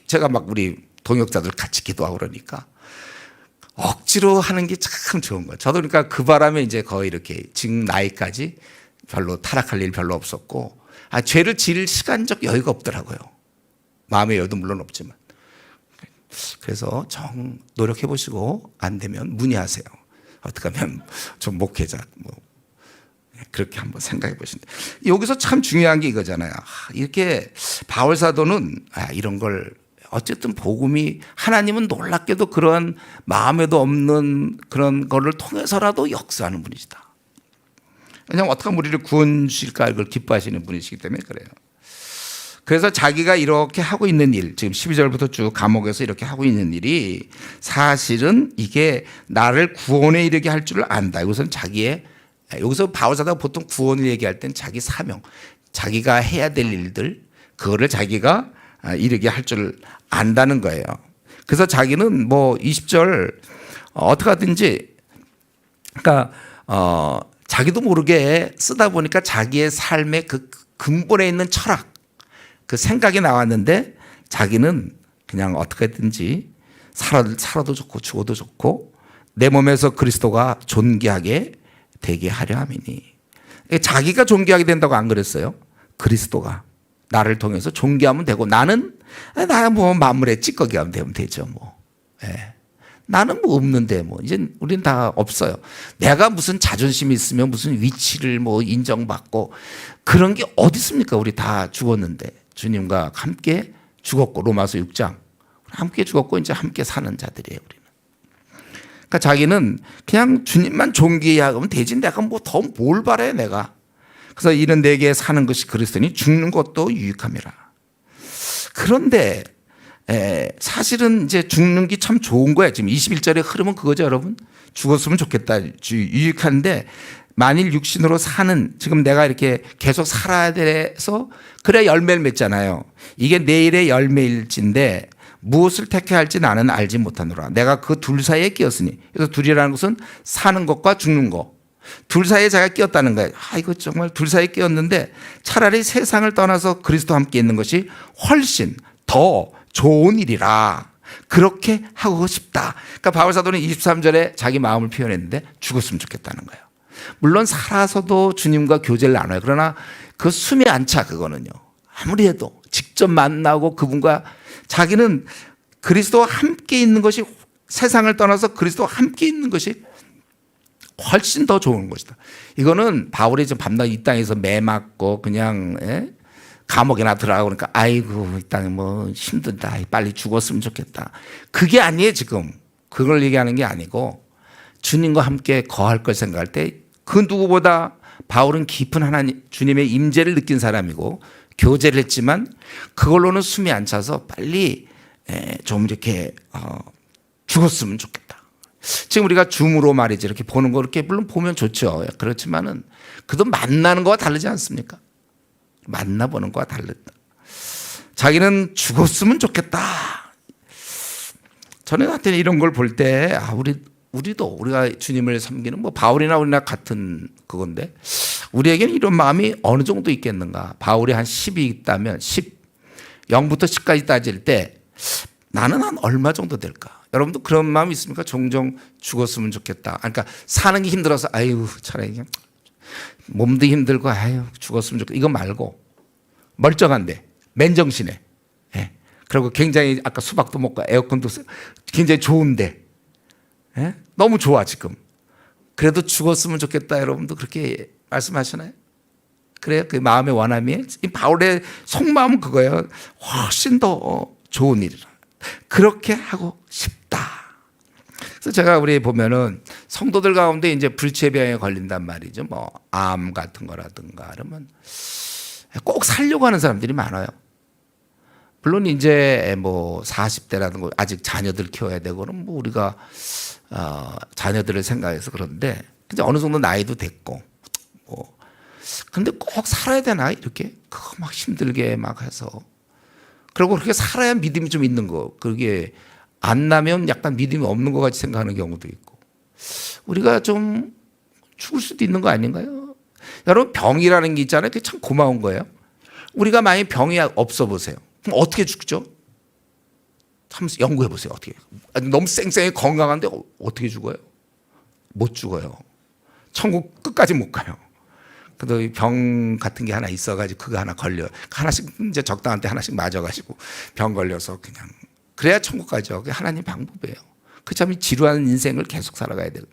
제가 막 우리 동역자들 같이 기도하고 그러니까 억지로 하는 게 참 좋은 거예요. 저도 그러니까 그 바람에 이제 거의 이렇게 지금 나이까지 별로 타락할 일 별로 없었고, 죄를 지을 시간적 여유가 없더라고요. 마음의 여유도 물론 없지만. 그래서 노력해 보시고 안 되면 문의하세요. 어떻게 하면 좀 목회자 그렇게 한번 생각해 보시면 돼요. 여기서 참 중요한 게 이거잖아요. 이렇게 바울 사도는 이런 걸 어쨌든 복음이, 하나님은 놀랍게도 그런 마음에도 없는 그런 거를 통해서라도 역사하는 분이시다. 왜냐하면 어떻게 하면 우리를 구원 주실까 이걸 기뻐하시는 분이시기 때문에 그래요. 그래서 자기가 이렇게 하고 있는 일, 지금 12절부터 쭉 감옥에서 이렇게 하고 있는 일이 사실은 이게 나를 구원에 이르게 할 줄을 안다. 이것은 여기서 바울사도가 보통 구원을 얘기할 땐 자기 사명, 자기가 해야 될 일들, 그거를 자기가 이르게 할 줄 안다는 거예요. 그래서 자기는 뭐 20절 어떻게 하든지, 그러니까 자기도 모르게 쓰다 보니까 자기의 삶의 그 근본에 있는 철학, 그 생각이 나왔는데 자기는 그냥 어떻게든지 살아도 좋고 죽어도 좋고 내 몸에서 그리스도가 존귀하게 되게 하려 함이니. 자기가 존귀하게 된다고 안 그랬어요. 그리스도가 나를 통해서 존귀하면 되고, 나는 뭐 만물의 찌꺼기 하면 되면 되죠. 뭐. 예. 나는 뭐 없는데 뭐 이제 우리는 다 없어요. 내가 무슨 자존심이 있으면 무슨 위치를 뭐 인정받고 그런 게 어디 있습니까? 우리 다 죽었는데 주님과 함께 죽었고 로마서 6장 함께 죽었고 이제 함께 사는 자들이에요. 우리는. 그러니까 자기는 그냥 주님만 존귀하면 되지 내가 뭐 더 뭘 바래 내가. 그래서 이는 내게 사는 것이 그리스도니 죽는 것도 유익함이라. 그런데 사실은 이제 죽는 게 참 좋은 거야. 지금 21절의 흐름은 그거죠, 여러분. 죽었으면 좋겠다. 유익한데 만일 육신으로 사는 지금 내가 이렇게 계속 살아야 돼서 그래야 열매를 맺잖아요. 이게 내일의 열매일진데 무엇을 택해야 할지 나는 알지 못하노라. 내가 그 둘 사이에 끼었으니. 그래서 둘이라는 것은 사는 것과 죽는 것. 둘 사이에 제가 끼었다는 거예요. 이거 정말 둘 사이에 끼었는데 차라리 세상을 떠나서 그리스도와 함께 있는 것이 훨씬 더 좋은 일이라. 그렇게 하고 싶다. 그러니까 바울 사도는 23절에 자기 마음을 표현했는데 죽었으면 좋겠다는 거예요. 물론 살아서도 주님과 교제를 나눠요. 그러나 그 숨이 안 차 그거는요. 아무리 해도 직접 만나고 그분과 자기는 그리스도와 함께 있는 것이 세상을 떠나서 그리스도와 함께 있는 것이 훨씬 더 좋은 것이다. 이거는 바울이 지금 밤낮 이 땅에서 매 맞고 그냥 감옥에나 들어가고 그러니까 아이고 이 땅에 뭐 힘들다 빨리 죽었으면 좋겠다. 그게 아니에요 지금. 그걸 얘기하는 게 아니고 주님과 함께 거할 걸 생각할 때 그 누구보다 바울은 깊은 하나님 주님의 임재를 느낀 사람이고 교제를 했지만 그걸로는 숨이 안 차서 빨리 좀 이렇게 죽었으면 좋겠다. 지금 우리가 줌으로 말이지 이렇게 보는 거 이렇게 물론 보면 좋죠. 그렇지만은 그도 만나는 거와 다르지 않습니까? 만나보는 거와 다르다. 자기는 죽었으면 좋겠다. 저는 하여튼 이런 걸 볼 때 우리도 우리가 주님을 섬기는 뭐 바울이나 우리나 같은 그건데 우리에게는 이런 마음이 어느 정도 있겠는가. 바울이 한 10이 있다면 10, 0부터 10까지 따질 때 나는 한 얼마 정도 될까? 여러분도 그런 마음이 있습니까? 종종 죽었으면 좋겠다. 그러니까 사는 게 힘들어서 아유 차라리 그냥 몸도 힘들고 아유 죽었으면 좋겠다. 이거 말고 멀쩡한데 맨정신에 그리고 굉장히 아까 수박도 먹고 에어컨도 굉장히 좋은데 너무 좋아 지금. 그래도 죽었으면 좋겠다. 여러분도 그렇게 말씀하시나요? 그래요? 그 마음의 원함이 바울의 속마음은 그거예요. 훨씬 더 좋은 일이라. 그렇게 하고 싶다. 그래서 제가 우리 보면은 성도들 가운데 이제 불치병에 걸린단 말이죠. 뭐 암 같은 거라든가 그러면 꼭 살려고 하는 사람들이 많아요. 물론 이제 뭐 40대라든가 아직 자녀들 키워야 되고 그럼 뭐 우리가 자녀들을 생각해서 그런데 이제 어느 정도 나이도 됐고 뭐 근데 꼭 살아야 되나 이렇게 그거 막 힘들게 막 해서 그리고 그렇게 살아야 믿음이 좀 있는 거. 그게 안 나면 약간 믿음이 없는 것 같이 생각하는 경우도 있고 우리가 좀 죽을 수도 있는 거 아닌가요? 여러분 병이라는 게 있잖아요. 그게 참 고마운 거예요. 우리가 만약 병이 없어 보세요. 그럼 어떻게 죽죠? 한번 연구해 보세요. 어떻게 너무 쌩쌩히 건강한데 어떻게 죽어요? 못 죽어요. 천국 끝까지 못 가요. 그래도 병 같은 게 하나 있어가지고 그거 하나 걸려 하나씩 이제 적당한 때 하나씩 맞아가지고 병 걸려서 그냥 그래야 천국 가죠. 그게 하나님 방법이에요. 그 참 지루한 인생을 계속 살아가야 돼요.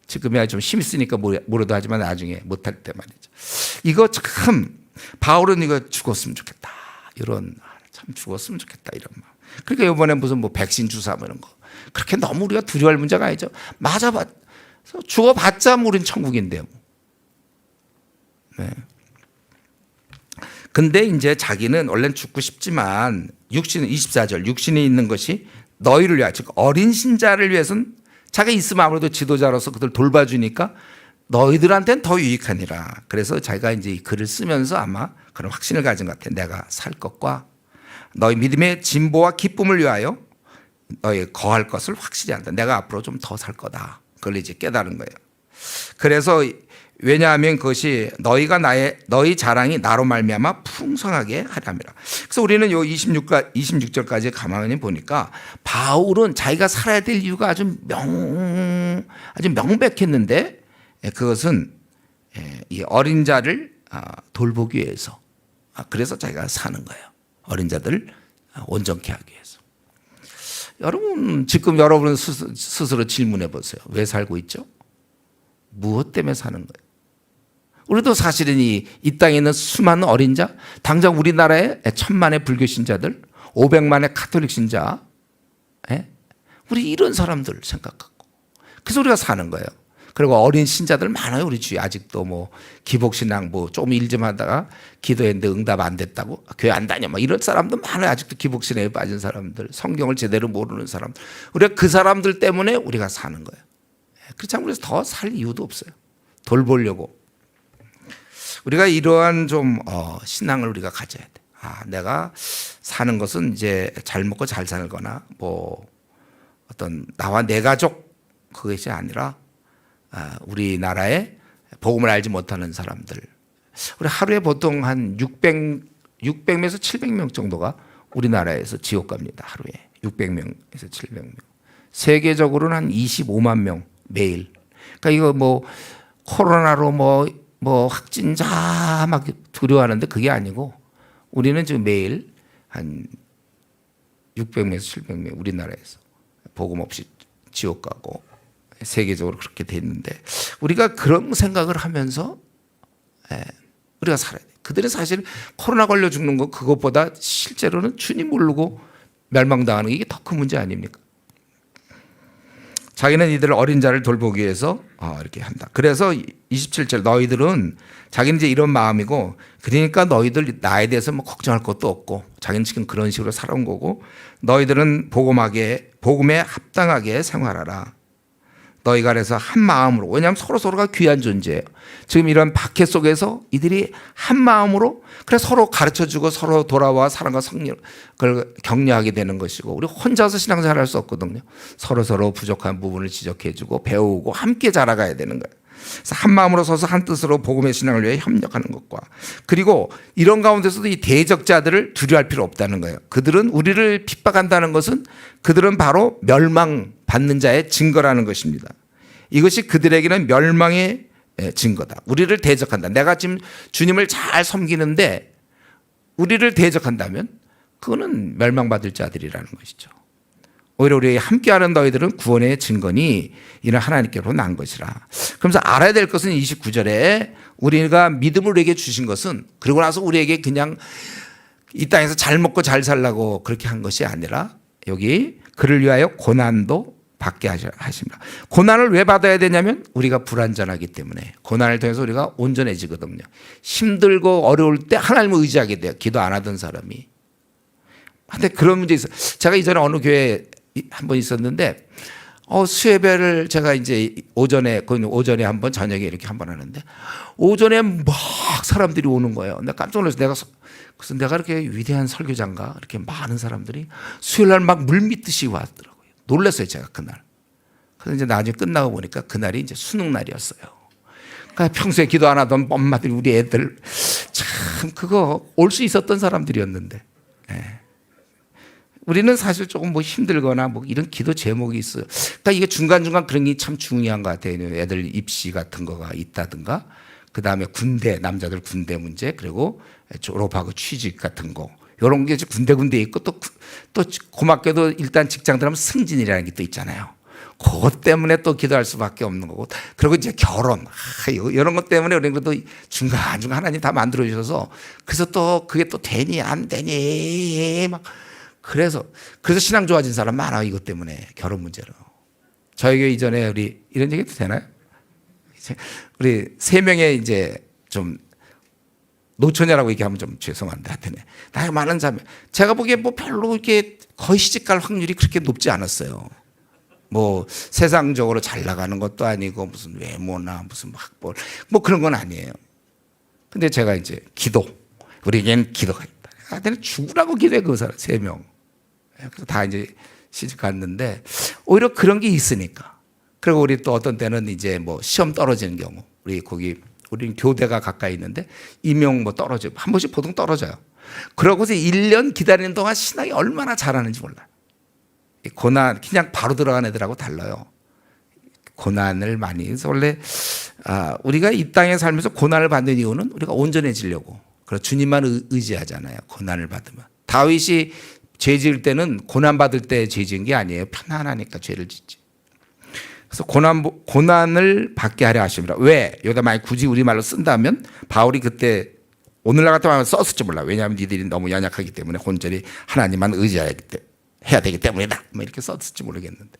지금이야 좀 힘 있으니까 뭐라도 하지만 나중에 못할 때 말이죠. 이거 참 바울은 이거 죽었으면 좋겠다. 이런 참 죽었으면 좋겠다 이런 마음. 그러니까 이번에 무슨 뭐 백신 주사 뭐 이런 거 그렇게 너무 우리가 두려워할 문제가 아니죠. 맞아봤 죽어봤자 우린 천국인데요. 네. 근데 이제 자기는 원래는 죽고 싶지만 육신은 24절 육신에 있는 것이 너희를 위하여 즉 어린 신자를 위해서는 자기가 있으면 아무래도 지도자로서 그들 돌봐주니까 너희들한테는 더 유익하니라. 그래서 자기가 이제 이 글을 쓰면서 아마 그런 확신을 가진 것 같아요. 내가 살 것과 너희 믿음의 진보와 기쁨을 위하여 너희 거할 것을 확실히 한다. 내가 앞으로 좀 더 살 거다. 그걸 이제 깨달은 거예요. 그래서 왜냐하면 그것이 너희 자랑이 나로 말미암아 풍성하게 하람이라. 그래서 우리는 요 26절까지 가만히 보니까 바울은 자기가 살아야 될 이유가 아주 명백했는데 그것은 이 어린 자를 돌보기 위해서 그래서 자기가 사는 거예요. 어린 자들을 온전케 하기 위해서. 여러분 지금 여러분 스스로 질문해 보세요. 왜 살고 있죠? 무엇 때문에 사는 거예요? 우리도 사실은 이 땅에 있는 수많은 어린 자, 당장 우리나라에 1,000만의 불교 신자들, 500만의 가톨릭 신자, 우리 이런 사람들 생각하고 그래서 우리가 사는 거예요. 그리고 어린 신자들 많아요. 우리 주위에 아직도 뭐 기복신앙 뭐 좀 일 좀 하다가 기도했는데 응답 안 됐다고 교회 안 다녀 막 이런 사람도 많아요. 아직도 기복신앙에 빠진 사람들, 성경을 제대로 모르는 사람들. 우리가 그 사람들 때문에 우리가 사는 거예요. 그렇지 않으면 더 살 이유도 없어요. 돌보려고. 우리가 이러한 좀 신앙을 우리가 가져야 돼. 내가 사는 것은 이제 잘 먹고 잘 살거나 뭐 어떤 나와 내 가족 그것이 아니라 우리나라에 복음을 알지 못하는 사람들. 우리 하루에 보통 한 600명에서 700명 정도가 우리나라에서 지옥 갑니다. 하루에 600명에서 700명. 세계적으로는 한 25만 명 매일. 그러니까 이거 뭐 코로나로 뭐 확진자 막 두려워하는데 그게 아니고 우리는 지금 매일 한 600명에서 700명 우리나라에서 복음 없이 지옥 가고 세계적으로 그렇게 됐는데 우리가 그런 생각을 하면서 우리가 살아야 돼. 그들은 사실 코로나 걸려 죽는 거 그것보다 실제로는 주님 모르고 멸망당하는 게 이게 더 큰 문제 아닙니까? 자기는 이들 어린 자를 돌보기 위해서 이렇게 한다. 그래서 27절 너희들은 자기는 이제 이런 마음이고 그러니까 너희들 나에 대해서 뭐 걱정할 것도 없고 자기는 지금 그런 식으로 살아온 거고 너희들은 복음에 합당하게 생활하라. 너희가 그래서 한 마음으로 왜냐하면 서로가 귀한 존재예요. 지금 이런 박해 속에서 이들이 한 마음으로 그래 서로 가르쳐주고 서로 돌아와 사랑과 성령 그걸 격려하게 되는 것이고 우리 혼자서 신앙생활 할 수 없거든요. 서로 부족한 부분을 지적해주고 배우고 함께 자라가야 되는 거예요. 그래서 한 마음으로 서서 한 뜻으로 복음의 신앙을 위해 협력하는 것과 그리고 이런 가운데서도 이 대적자들을 두려워할 필요 없다는 거예요. 그들은 우리를 핍박한다는 것은 그들은 바로 멸망받는 자의 증거라는 것입니다. 이것이 그들에게는 멸망의 증거다. 우리를 대적한다. 내가 지금 주님을 잘 섬기는데 우리를 대적한다면 그거는 멸망받을 자들이라는 것이죠. 오히려 우리 함께하는 너희들은 구원의 증거니 이는 하나님께로 난 것이라. 그러면서 알아야 될 것은 29절에 우리가 믿음을 우리에게 주신 것은 그리고 나서 우리에게 그냥 이 땅에서 잘 먹고 잘 살라고 그렇게 한 것이 아니라 여기 그를 위하여 고난도 받게 하십니다. 고난을 왜 받아야 되냐면 우리가 불완전하기 때문에 고난을 통해서 우리가 온전해지거든요. 힘들고 어려울 때 하나님을 의지하게 돼요. 기도 안 하던 사람이. 근데 그런 문제 있어요. 제가 이전에 어느 교회에 한 번 있었는데 수예배를 제가 이제 오전에 한번 저녁에 이렇게 한번 하는데 오전에 막 사람들이 오는 거예요. 내가 깜짝 놀라서 그래서 내가 이렇게 위대한 설교자인가 이렇게 많은 사람들이 수요일날 막 물밀듯이 왔더라고요. 놀랐어요 제가 그날. 그래서 이제 나중에 끝나고 보니까 그날이 이제 수능 날이었어요. 그러니까 평소에 기도 안 하던 엄마들 우리 애들 참 그거 올 수 있었던 사람들이었는데. 우리는 사실 조금 뭐 힘들거나 뭐 이런 기도 제목이 있어요. 그러니까 이게 중간중간 그런 게 참 중요한 것 같아요. 애들 입시 같은 거가 있다든가 그 다음에 남자들 군대 문제 그리고 졸업하고 취직 같은 거 이런 게 군데 있고 또 고맙게도 일단 직장 들어가면 승진이라는 게 또 있잖아요. 그것 때문에 또 기도할 수밖에 없는 거고 그리고 이제 결혼 이런 것 때문에 우리는 또 중간중간 하나님 다 만들어 주셔서 그래서 또 그게 또 되니 안 되니 막 그래서 신앙 좋아진 사람 많아요. 이것 때문에 결혼 문제로. 저희 교회 이전에 우리 이런 얘기도 되나요? 우리 3명의 이제 좀 노처녀라고 얘기하면 좀 죄송한데 하여튼 나이 많은 자매 제가 보기에 뭐 별로 이렇게 거의 시집갈 확률이 그렇게 높지 않았어요. 뭐 세상적으로 잘 나가는 것도 아니고 무슨 외모나 무슨 학벌 뭐 그런 건 아니에요. 근데 제가 이제 우리에겐 기도가 있다. 나는 죽으라고 기도해 그 사람 3명. 그래서 다 이제 시집 갔는데 오히려 그런 게 있으니까. 그리고 우리 또 어떤 때는 이제 뭐 시험 떨어지는 경우 우리는 교대가 가까이 있는데 임용 뭐 떨어져요. 한 번씩 보통 떨어져요. 그러고서 1년 기다리는 동안 신앙이 얼마나 잘하는지 몰라요. 고난 그냥 바로 들어간 애들하고 달라요. 고난을 많이 해서 원래 우리가 이 땅에 살면서 고난을 받는 이유는 우리가 온전해지려고. 그리고 주님만 의지하잖아요. 고난을 받으면. 다윗이 죄 지을 때는 고난받을 때 죄 지은 게 아니에요. 편안하니까 죄를 짓지. 그래서 고난을 받게 하려 하십니다. 왜? 여기다 만약 굳이 우리말로 쓴다면 바울이 그때 오늘날 같으면 썼을지 몰라. 왜냐하면 니들이 너무 연약하기 때문에 온전히 하나님만 의지해야 되기 때문이다. 뭐 이렇게 썼을지 모르겠는데.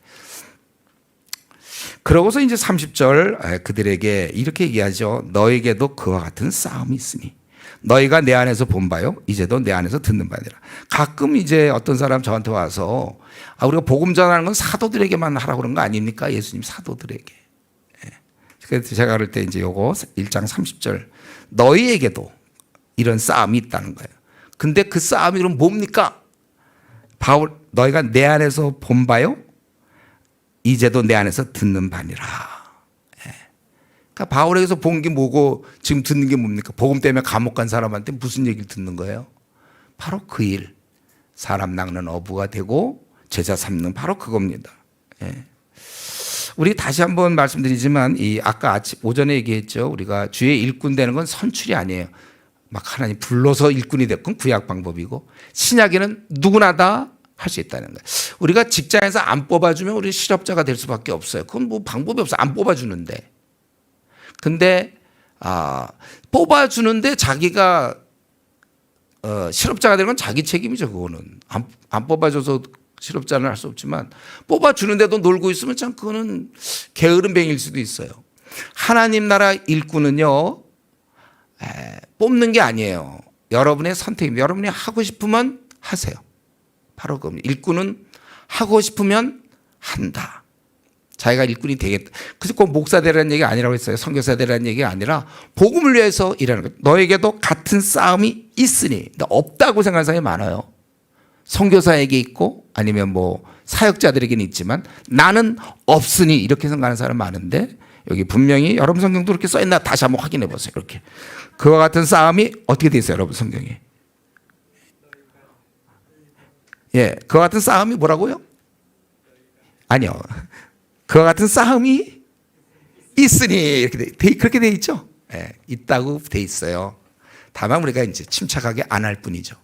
그러고서 이제 30절 그들에게 이렇게 얘기하죠. 너에게도 그와 같은 싸움이 있으니 너희가 내 안에서 본 바요 이제도 내 안에서 듣는 바니라. 가끔 이제 어떤 사람 저한테 와서 우리가 복음 전하는 건 사도들에게만 하라고 그런 거 아닙니까? 예수님 사도들에게. 그래서 제가 그럴 때 이제 요거 1장 30절 너희에게도 이런 싸움이 있다는 거예요. 근데 그 싸움이 그럼 뭡니까? 바울 너희가 내 안에서 본 바요 이제도 내 안에서 듣는 바니라. 그러니까 바울에게서 본 게 뭐고 지금 듣는 게 뭡니까? 복음 때문에 감옥 간 사람한테 무슨 얘기를 듣는 거예요? 바로 그 일. 사람 낚는 어부가 되고 제자 삼는 바로 그겁니다. 우리 다시 한번 말씀드리지만 아까 오전에 얘기했죠. 우리가 주의 일꾼 되는 건 선출이 아니에요. 막 하나님 불러서 일꾼이 됐건 구약 방법이고 신약에는 누구나 다 할 수 있다는 거예요. 우리가 직장에서 안 뽑아주면 우리 실업자가 될 수밖에 없어요. 그건 뭐 방법이 없어. 안 뽑아주는데. 근데 뽑아주는데 자기가 실업자가 되는 건 자기 책임이죠. 그거는 안 뽑아줘서 실업자는 할 수 없지만 뽑아주는데도 놀고 있으면 참 그거는 게으름뱅이일 수도 있어요. 하나님 나라 일꾼은요 뽑는 게 아니에요. 여러분의 선택입니다. 여러분이 하고 싶으면 하세요. 바로 그겁니다. 일꾼은 하고 싶으면 한다. 자기가 일꾼이 되겠다. 그래서 꼭 목사 되라는 얘기가 아니라고 했어요. 선교사 되라는 얘기가 아니라 복음을 위해서 일하는 거예요. 너에게도 같은 싸움이 있으니. 없다고 생각하는 사람이 많아요. 선교사에게 있고 아니면 뭐 사역자들에게는 있지만 나는 없으니 이렇게 생각하는 사람 많은데 여기 분명히 여러분 성경도 그렇게 써있나 다시 한번 확인해 보세요. 이렇게 그와 같은 싸움이 어떻게 돼 있어요, 여러분 성경에? 그와 같은 싸움이 뭐라고요? 아니요. 그와 같은 싸움이 있으니 이렇게 그렇게 돼 있죠. 있다고 돼 있어요. 다만 우리가 이제 침착하게 안 할 뿐이죠.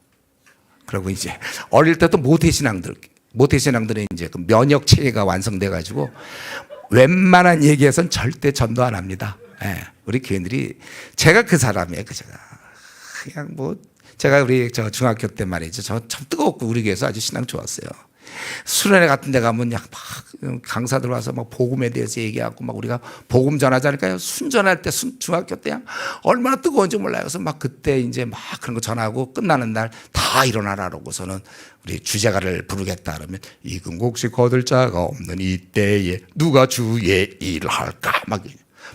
그리고 이제 어릴 때도 모태신앙들은 이제 그 면역 체계가 완성돼 가지고 웬만한 얘기에선 절대 전도 안 합니다. 우리 교인들이 제가 그 사람이에요. 그냥 뭐 제가 우리 저 중학교 때 말이죠. 저 참 뜨거웠고 우리 교회에서 아주 신앙 좋았어요. 수련회 같은 데 가면 막 강사들 와서 막 복음에 대해서 얘기하고 막 우리가 복음 전하자니까요. 순전할 때 중학교 때 얼마나 뜨거운지 몰라요. 그래서 막 그때 이제 막 그런 거 전하고 끝나는 날 다 일어나라고서는 우리 주제가를 부르겠다 그러면 이근곡식 거둘 자가 없는 이때에 누가 주의 일을 할까 막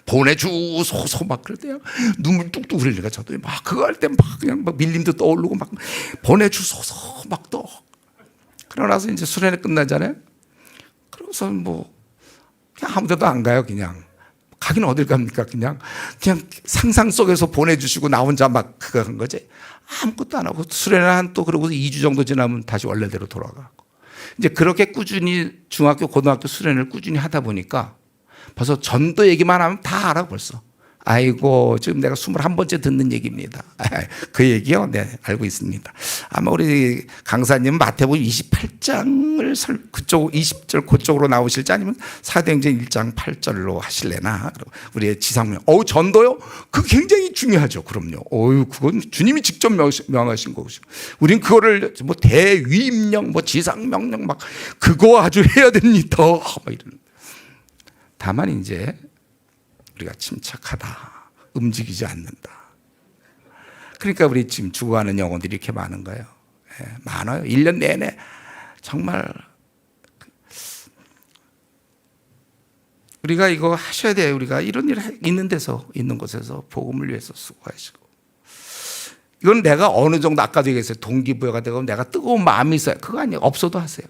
보내주소서 막 그럴 때요. 눈물 뚝뚝 흘리니까 저도 막 그거 할 때 막 그냥 막 밀림도 떠오르고 막 보내주소서 막 또 그러고 나서 이제 수련회 끝나잖아요. 그러고서 뭐 그냥 아무 데도 안 가요. 그냥 가긴 어딜 갑니까? 그냥 상상 속에서 보내주시고 나 혼자 막 그거 한 거지. 아무것도 안 하고 수련회 한 또 그러고서 2주 정도 지나면 다시 원래대로 돌아가고 이제 그렇게 꾸준히 중학교 고등학교 수련회를 꾸준히 하다 보니까 벌써 전도 얘기만 하면 다 알아 벌써. 아이고 지금 내가 21번째 듣는 얘기입니다. 그 얘기요? 네 알고 있습니다. 아마 우리 강사님 마태복음 28장을 그쪽 20절 그쪽으로 나오실지 아니면 사도행전 1장 8절로 하실래나. 우리 지상명 전도요? 그거 굉장히 중요하죠. 그럼요. 그건 주님이 직접 명하신 거죠. 우린 그거를 뭐 대위임령 뭐 지상명령 막 그거 아주 해야 됩니다. 막 이러는. 다만 이제 우리가 침착하다. 움직이지 않는다. 그러니까 우리 지금 죽어가는 영혼들이 이렇게 많은 거예요. 많아요. 1년 내내 정말 우리가 이거 하셔야 돼요. 우리가 이런 일 있는 데서 있는 곳에서 복음을 위해서 수고하시고 이건 내가 어느 정도 아까도 얘기했어요. 동기부여가 되고 내가 뜨거운 마음이 있어요. 그거 아니에요. 없어도 하세요.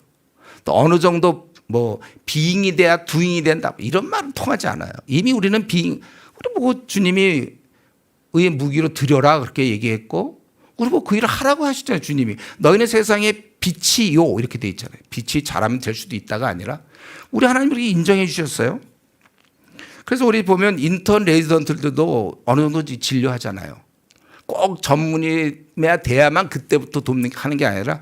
또 어느 정도 뭐 비잉이 돼야 두잉이 된다 이런 말은 통하지 않아요. 이미 우리는 우리 보고 주님이 의의 무기로 드려라 그렇게 얘기했고 우리 보고 그 일을 하라고 하시잖아요. 주님이 너희는 세상에 빛이요 이렇게 돼 있잖아요. 빛이 잘하면 될 수도 있다가 아니라 우리 하나님 우리 인정해 주셨어요. 그래서 우리 보면 인턴 레지던트들도 어느 정도 진료하잖아요. 꼭 전문의야 돼야만 그때부터 돕는 하는 게 아니라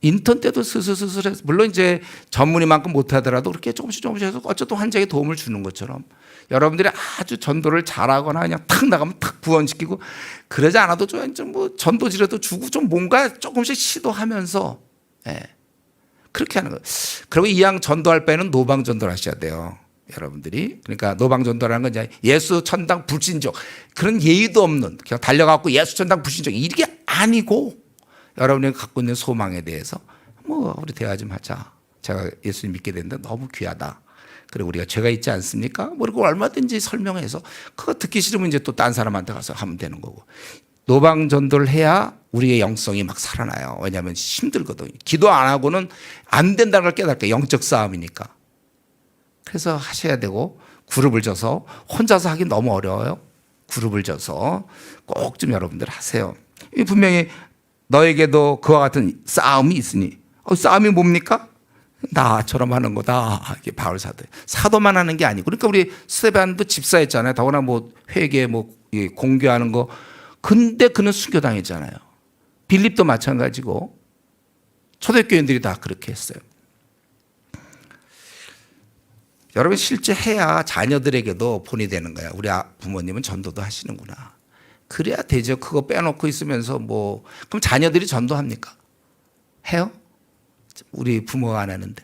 인턴 때도 스스스스해서 물론 이제 전문의만큼 못하더라도 그렇게 조금씩 해서 어쨌든 환자에게 도움을 주는 것처럼 여러분들이 아주 전도를 잘하거나 그냥 탁 나가면 탁 부원시키고 그러지 않아도 좀 뭐 전도지라도 주고 좀 뭔가 조금씩 시도하면서 그렇게 하는 거예요. 그리고 이왕 전도할 바에는 노방 전도를 하셔야 돼요. 여러분들이. 그러니까 노방 전도라는 건 이제 예수 천당 불신족 그런 예의도 없는 그냥 달려가고 예수 천당 불신족 이게 아니고 여러분이 갖고 있는 소망에 대해서 뭐 우리 대화 좀 하자. 제가 예수님 믿게 됐는데 너무 귀하다. 그리고 우리가 죄가 있지 않습니까? 뭐 그리고 얼마든지 설명해서 그거 듣기 싫으면 이제 또 딴 사람한테 가서 하면 되는 거고. 노방 전도를 해야 우리의 영성이 막 살아나요. 왜냐하면 힘들거든요. 기도 안 하고는 안 된다는 걸 깨닫게 영적 싸움이니까. 그래서 하셔야 되고 그룹을 져서 혼자서 하기 너무 어려워요. 그룹을 져서 꼭 좀 여러분들 하세요. 분명히 너에게도 그와 같은 싸움이 있으니 싸움이 뭡니까? 나처럼 하는 거다. 이게 바울 사도. 사도만 하는 게 아니고 그러니까 우리 스데반도 집사였잖아요. 더구나 뭐 회개 뭐 공개하는 거. 근데 그는 순교당했잖아요. 빌립도 마찬가지고 초대교인들이 다 그렇게 했어요. 여러분 실제 해야 자녀들에게도 본이 되는 거야. 우리 부모님은 전도도 하시는구나. 그래야 되죠. 그거 빼놓고 있으면서 뭐 그럼 자녀들이 전도합니까? 해요? 우리 부모가 안 하는데.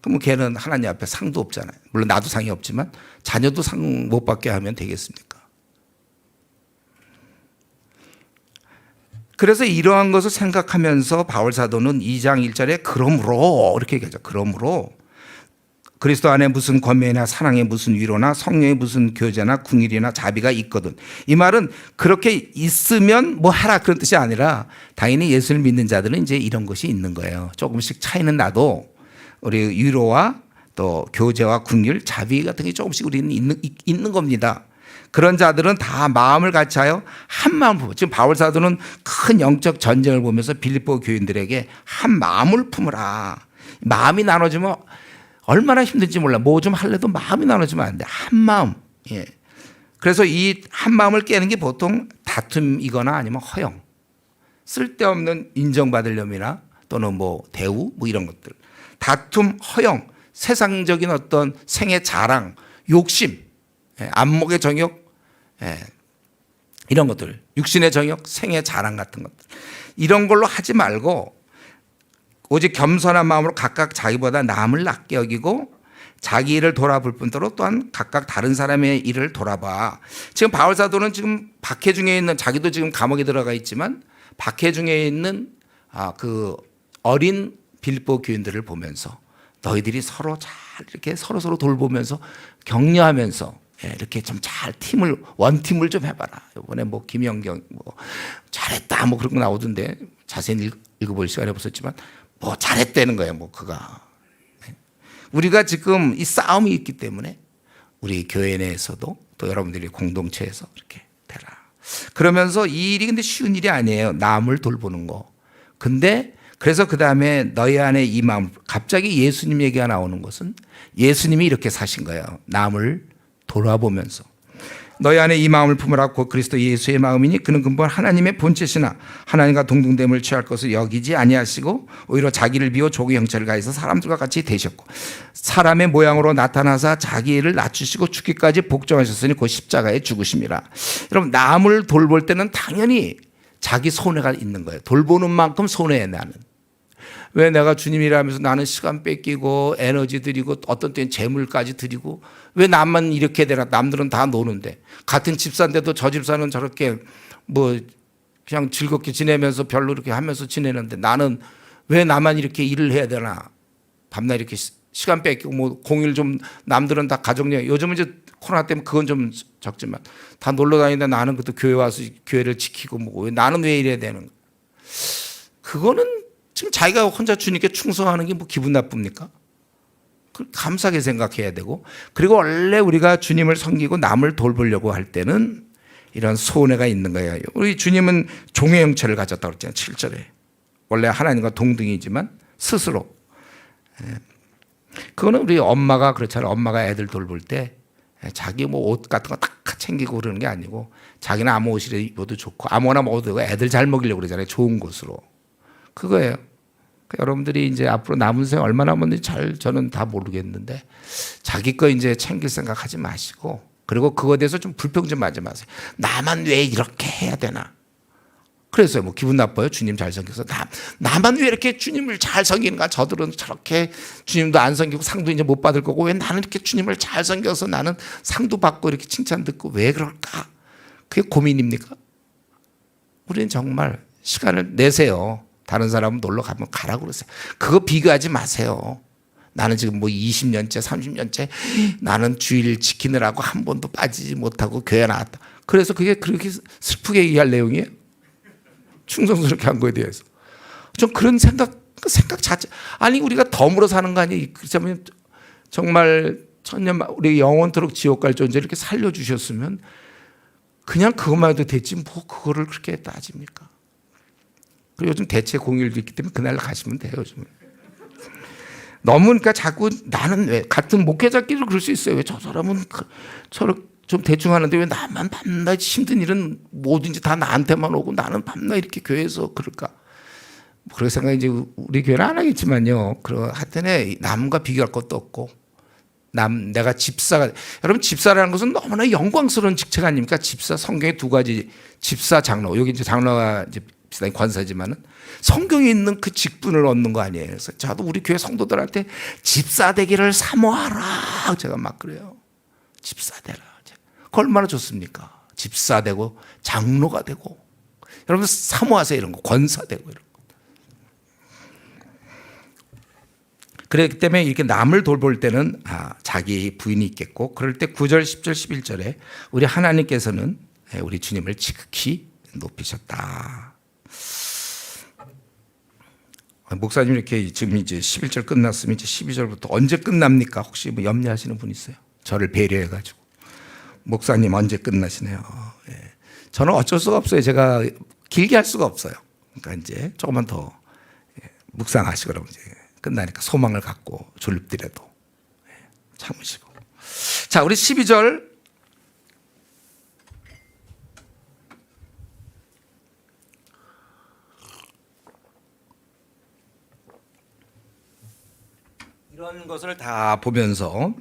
그럼 걔는 하나님 앞에 상도 없잖아요. 물론 나도 상이 없지만 자녀도 상 못 받게 하면 되겠습니까? 그래서 이러한 것을 생각하면서 바울 사도는 2장 1절에 그러므로 이렇게 얘기하죠. 그러므로 그리스도 안에 무슨 권면이나 사랑에 무슨 위로나 성령의 무슨 교제나 궁일이나 자비가 있거든. 이 말은 그렇게 있으면 뭐 하라 그런 뜻이 아니라 당연히 예수를 믿는 자들은 이제 이런 것이 있는 거예요. 조금씩 차이는 나도 우리 위로와 또 교제와 궁일, 자비 같은 게 조금씩 우리는 있는 겁니다. 그런 자들은 다 마음을 같이하여 한 마음을 품어. 지금 바울 사도는 큰 영적 전쟁을 보면서 빌립보 교인들에게 한 마음을 품으라. 마음이 나눠지면 얼마나 힘든지 몰라. 뭐 좀 할래도 마음이 나눠지면 안 돼. 한 마음. 예. 그래서 이 한 마음을 깨는 게 보통 다툼이거나 아니면 허영. 쓸데없는 인정받으려면이나 또는 뭐 대우 뭐 이런 것들. 다툼, 허영, 세상적인 어떤 생애 자랑, 욕심, 안목의 정욕, 이런 것들. 육신의 정욕, 생애 자랑 같은 것들. 이런 걸로 하지 말고 오직 겸손한 마음으로 각각 자기보다 남을 낫게 여기고 자기 일을 돌아볼 뿐더러 또한 각각 다른 사람의 일을 돌아봐. 지금 바울 사도는 지금 박해 중에 있는 자기도 지금 감옥에 들어가 있지만 박해 중에 있는 그 어린 빌립보 교인들을 보면서 너희들이 서로 잘 이렇게 서로 돌보면서 격려하면서 이렇게 좀 잘 원팀을 좀 해봐라. 이번에 뭐 김영경 뭐 잘했다 뭐 그런 거 나오던데 자세히 읽어볼 시간이 없었지만 뭐 잘했다는 거예요. 뭐 그가 우리가 지금 이 싸움이 있기 때문에 우리 교회 내에서도 또 여러분들이 공동체에서 이렇게 되라. 그러면서 이 일이 근데 쉬운 일이 아니에요. 남을 돌보는 거. 근데 그래서 그 다음에 너희 안에 이 마음 갑자기 예수님 얘기가 나오는 것은 예수님이 이렇게 사신 거예요. 남을 돌아보면서 너희 안에 이 마음을 품으라 곧 그리스도 예수의 마음이니 그는 근본 하나님의 본체시나 하나님과 동등됨을 취할 것을 여기지 아니하시고 오히려 자기를 비워 조기 형체를 가해서 사람들과 같이 되셨고 사람의 모양으로 나타나사 자기를 낮추시고 죽기까지 복종하셨으니 곧 십자가에 죽으심이라. 여러분 남을 돌볼 때는 당연히 자기 손해가 있는 거예요. 돌보는 만큼 손해해 나는. 왜 내가 주님이라면서 나는 시간 뺏기고 에너지 드리고 어떤 때는 재물까지 드리고 왜 나만 이렇게 되나. 남들은 다 노는데 같은 집사인데도 저 집사는 저렇게 뭐 그냥 즐겁게 지내면서 별로 이렇게 하면서 지내는데 나는 왜 나만 이렇게 일을 해야 되나. 밤낮 이렇게 시간 뺏기고 뭐 공일 좀 남들은 다 가족여행 요즘은 이제 코로나 때문에 그건 좀 적지만 다 놀러 다니는데 나는 그것도 교회 와서 교회를 지키고 뭐 나는 왜 이래야 되는 거야. 그거는 지금 자기가 혼자 주님께 충성하는 게 뭐 기분 나쁩니까? 감사하게 생각해야 되고 그리고 원래 우리가 주님을 섬기고 남을 돌보려고 할 때는 이런 손해가 있는 거예요. 우리 주님은 종의 형체를 가졌다고 그랬잖아요. 7절에. 원래 하나님과 동등이지만 스스로. 그거는 우리 엄마가 그렇잖아요. 엄마가 애들 돌볼 때 자기 뭐 옷 같은 거 딱 챙기고 그러는 게 아니고 자기는 아무 옷이라 입어도 좋고 아무거나 먹어도 되고 애들 잘 먹이려고 그러잖아요. 좋은 곳으로. 그거예요. 여러분들이 이제 앞으로 남은 생에 얼마나 남았는지 잘 저는 다 모르겠는데 자기 거 이제 챙길 생각하지 마시고, 그리고 그거에 대해서 좀 불평 좀 하지 마세요. 나만 왜 이렇게 해야 되나? 그래서 뭐 기분 나빠요. 주님 잘 섬겨서 나만 왜 이렇게 주님을 잘 섬기는가? 저들은 저렇게 주님도 안 섬기고 상도 이제 못 받을 거고 왜 나는 이렇게 주님을 잘 섬겨서 나는 상도 받고 이렇게 칭찬 듣고 왜 그럴까? 그게 고민입니까? 우리는 정말 시간을 내세요. 다른 사람은 놀러 가면 가라고 그러세요. 그거 비교하지 마세요. 나는 지금 뭐 20년째 30년째 나는 주일 지키느라고 한 번도 빠지지 못하고 교회 나왔다. 그래서 그게 그렇게 슬프게 얘기할 내용이에요? 충성스럽게 한 거에 대해서 좀 그런 생각 자체. 아니 우리가 덤으로 사는 거 아니에요? 그렇다면 정말 천년 우리 영원토록 지옥 갈 존재 이렇게 살려주셨으면 그냥 그것만 해도 됐지 뭐 그거를 그렇게 따집니까? 그리고 요즘 대체 공휴일도 있기 때문에 그날 가시면 돼요. 요즘은 너무 그러니까 자꾸 나는 왜 같은 목회자끼리 그럴 수 있어요. 왜 저 사람은 저렇게 좀 대충 하는데 왜 나만 밤낮 힘든 일은 뭐든지 다 나한테만 오고 나는 밤낮 이렇게 교회에서 그럴까? 뭐 그런 생각 이제 우리 교회는 안 하겠지만요. 하여튼에 남과 비교할 것도 없고 내가 집사가, 여러분 집사라는 것은 너무나 영광스러운 직책 아닙니까? 집사, 성경에 두 가지 집사, 장로. 여기 이제 장로가 이제 비슷하게 권사지만은 성경에 있는 그 직분을 얻는 거 아니에요. 그래서 저도 우리 교회 성도들한테 집사 되기를 사모하라. 제가 막 그래요. 집사 되라. 그 얼마나 좋습니까? 집사 되고 장로가 되고. 여러분 사모하세요. 이런 거. 권사 되고 이런 거. 그렇기 때문에 이렇게 남을 돌볼 때는 자기 부인이 있겠고, 그럴 때 9절, 10절, 11절에 우리 하나님께서는 우리 주님을 지극히 높이셨다. 목사님 이렇게 지금 이제 11절 끝났으면 이제 12절부터 언제 끝납니까? 혹시 뭐 염려하시는 분 있어요? 저를 배려해가지고. 목사님 언제 끝나시네요. 예. 저는 어쩔 수가 없어요. 제가 길게 할 수가 없어요. 그러니까 이제 조금만 더 묵상하시고 그러면 이제 끝나니까 소망을 갖고 졸립더라도 참으시고. 자, 우리 12절 이런 것을 다 보면서